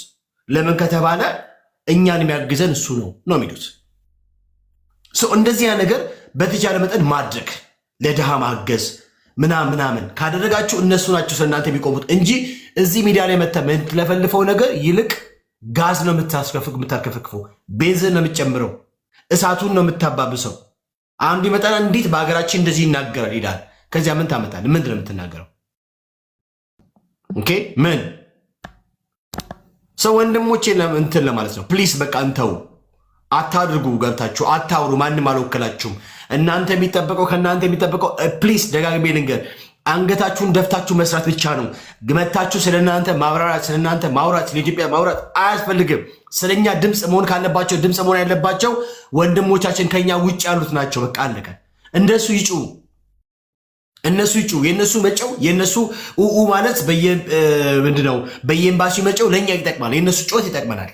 ለምን ከተባለ እኛን የሚያግዘን እሱ ነው የሚሉት። እንደዚህ ነገር በተቻለ መጠን ማድረግ፣ ለድሃ ማገዝ ምናምን ካደረጋችሁ እነሱ ናቸው ስለእናንተ የሚቆሙት እንጂ እዚህ ሚዲያ ላይ መተህ የምትለፈልፈው ነገር ይልቅ ጋዝ ነው የምታርከፈክፈው፣ ቤንዚን ነው የምትጨምረው፣ እሳቱን ነው የምታባብሰው። አንዱ ይመጣና እንዴት በሀገራችን እንደዚህ ይናገራል ይላል። ከዚያ ምን ታመጣለህ? ምንድን ነው የምትናገረው? ኦኬ ምን ወንድሞቼ እንትን ለማለት ነው። ፕሊስ በቃ እንተው፣ አታድርጉ፣ ገብታችሁ አታውሩ። ማንም አልወከላችሁም። እናንተ የሚጠበቀው ከእናንተ የሚጠበቀው ፕሊስ ደጋግሜ ልንገር፣ አንገታችሁን ደፍታችሁ መስራት ብቻ ነው። ግመታችሁ ስለእናንተ ማብራራት፣ ስለእናንተ ማውራት፣ ስለ ኢትዮጵያ ማውራት አያስፈልግም። ስለኛ ድምፅ መሆን ካለባቸው ድምፅ መሆን ያለባቸው ወንድሞቻችን ከኛ ውጭ ያሉት ናቸው። በቃ አለቀ። እንደሱ ይጩ፣ እነሱ ይጩ። የነሱ መጨው የነሱ ኡኡ ማለት ምንድነው በየኤምባሲ መጨው ለኛ ይጠቅማል። የነሱ ጮት ይጠቅመናል።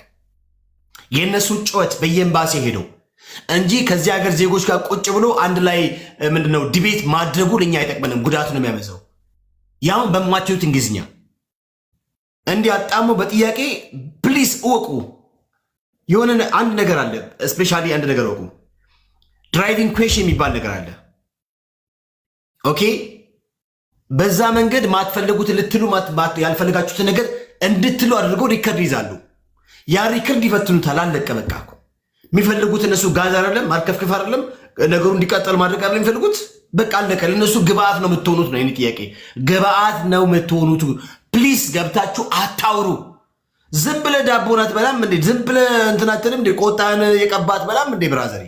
የነሱ ጮት በየኤምባሲ ሄደው እንጂ ከዚህ ሀገር ዜጎች ጋር ቁጭ ብሎ አንድ ላይ ምንድነው ዲቤት ማድረጉ ለኛ አይጠቅመንም፣ ጉዳቱ ነው የሚያመዘው። ያው በማትዩት እንግሊዝኛ እንዲህ አጣሙ በጥያቄ ፕሊስ እወቁ። የሆነ አንድ ነገር አለ፣ ስፔሻሊ አንድ ነገር እወቁ። ድራይቪንግ ኩዌሽን የሚባል ነገር አለ። ኦኬ በዛ መንገድ ማትፈልጉት ልትሉ ያልፈልጋችሁትን ነገር እንድትሉ አድርገው ሪከርድ ይዛሉ። ያ ሪከርድ ይፈትኑታል። አለቀ በቃ። የሚፈልጉት እነሱ ጋዝ አይደለም፣ ማርከፍከፍ አይደለም፣ ነገሩ እንዲቀጠል ማድረግ አይደለም የሚፈልጉት። በቃ አለቀ። ለእነሱ ግብአት ነው የምትሆኑት ነው የኔ ጥያቄ። ግብአት ነው የምትሆኑት። ፕሊስ ገብታችሁ አታውሩ። ዝም ብለህ ዳቦን አትበላም እንዴ? ዝም ብለህ እንትን አትልም እንዴ? ቆጣን የቀባት በላም እንዴ? ብራዘር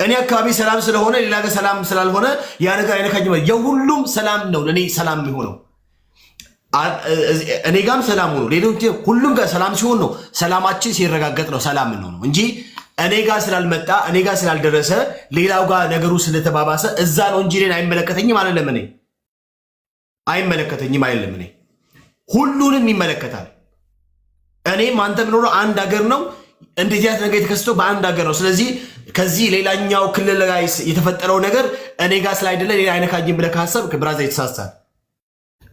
እኔ አካባቢ ሰላም ስለሆነ ሌላ ጋር ሰላም ስላልሆነ ያ ነገር አይነካኝም። የሁሉም ሰላም ነው ለእኔ ሰላም የሚሆነው። እኔ ጋም ሰላም ሆኖ ሌሎች ሁሉም ጋር ሰላም ሲሆን ነው ሰላማችን ሲረጋገጥ ነው ሰላም ነው እንጂ እኔ ጋር ስላልመጣ እኔ ጋር ስላልደረሰ ሌላው ጋር ነገሩ ስለተባባሰ እዛ ነው እንጂ እኔን አይመለከተኝም አይደለም። እኔ አይመለከተኝም አይደለም። እኔ ሁሉንም ይመለከታል። እኔም አንተም ኖሮ አንድ ሀገር ነው። እንደዚህ አይነት ነገር የተከሰተው በአንድ ሀገር ነው። ስለዚህ ከዚህ ሌላኛው ክልል ላይ የተፈጠረው ነገር እኔ ጋር ስላይደለ ሌላ አይነካኝም ብለህ ካሰብክ ብራዘር የተሳሳተ።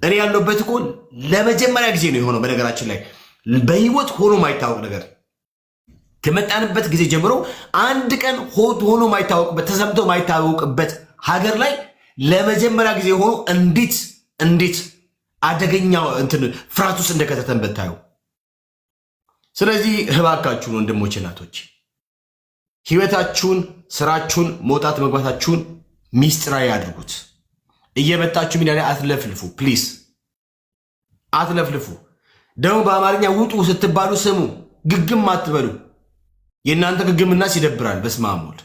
እኔ ያለሁበት እኮ ለመጀመሪያ ጊዜ ነው የሆነው። በነገራችን ላይ በህይወት ሆኖ ማይታወቅ ነገር ከመጣንበት ጊዜ ጀምሮ አንድ ቀን ሆኖ ማይታወቅበት ተሰምቶ ማይታወቅበት ሀገር ላይ ለመጀመሪያ ጊዜ ሆኖ እንዴት አደገኛ እንትን ፍርሃት ውስጥ እንደከተተን ብታዩ። ስለዚህ እባካችሁን ወንድሞች እናቶች ህይወታችሁን፣ ስራችሁን፣ መውጣት መግባታችሁን ሚስጥራዊ አድርጉት። እየመጣችሁ ሚዲያ ላይ አትለፍልፉ፣ ፕሊዝ አትለፍልፉ። ደግሞ በአማርኛ ውጡ ስትባሉ ስሙ፣ ግግም አትበሉ። የእናንተ ግግምናስ ይደብራል። በስመ አብ ወልድ።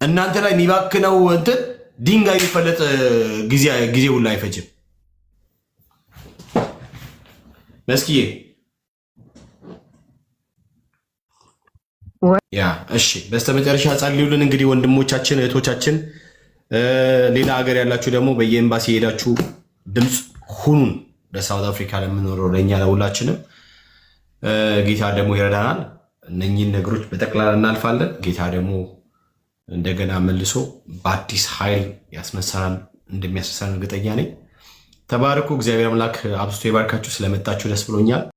እናንተ ላይ የሚባክነው እንትን ድንጋይ የሚፈለጥ ጊዜ ሁላ አይፈጅም። መስኪዬ ያ እሺ፣ በስተመጨረሻ ጸልዩልን እንግዲህ ወንድሞቻችን እህቶቻችን። ሌላ ሀገር ያላችሁ ደግሞ በየኤምባሲ ሄዳችሁ ድምፅ ሁኑን። ለሳውት አፍሪካ ለምንኖረው ለእኛ ለሁላችንም ጌታ ደግሞ ይረዳናል። እነኚህን ነገሮች በጠቅላላ እናልፋለን። ጌታ ደግሞ እንደገና መልሶ በአዲስ ኃይል ያስነሳናል፣ እንደሚያስነሳን እርግጠኛ ነኝ። ተባረኩ። እግዚአብሔር አምላክ አብዝቶ ይባርካችሁ። ስለመጣችሁ ደስ ብሎኛል።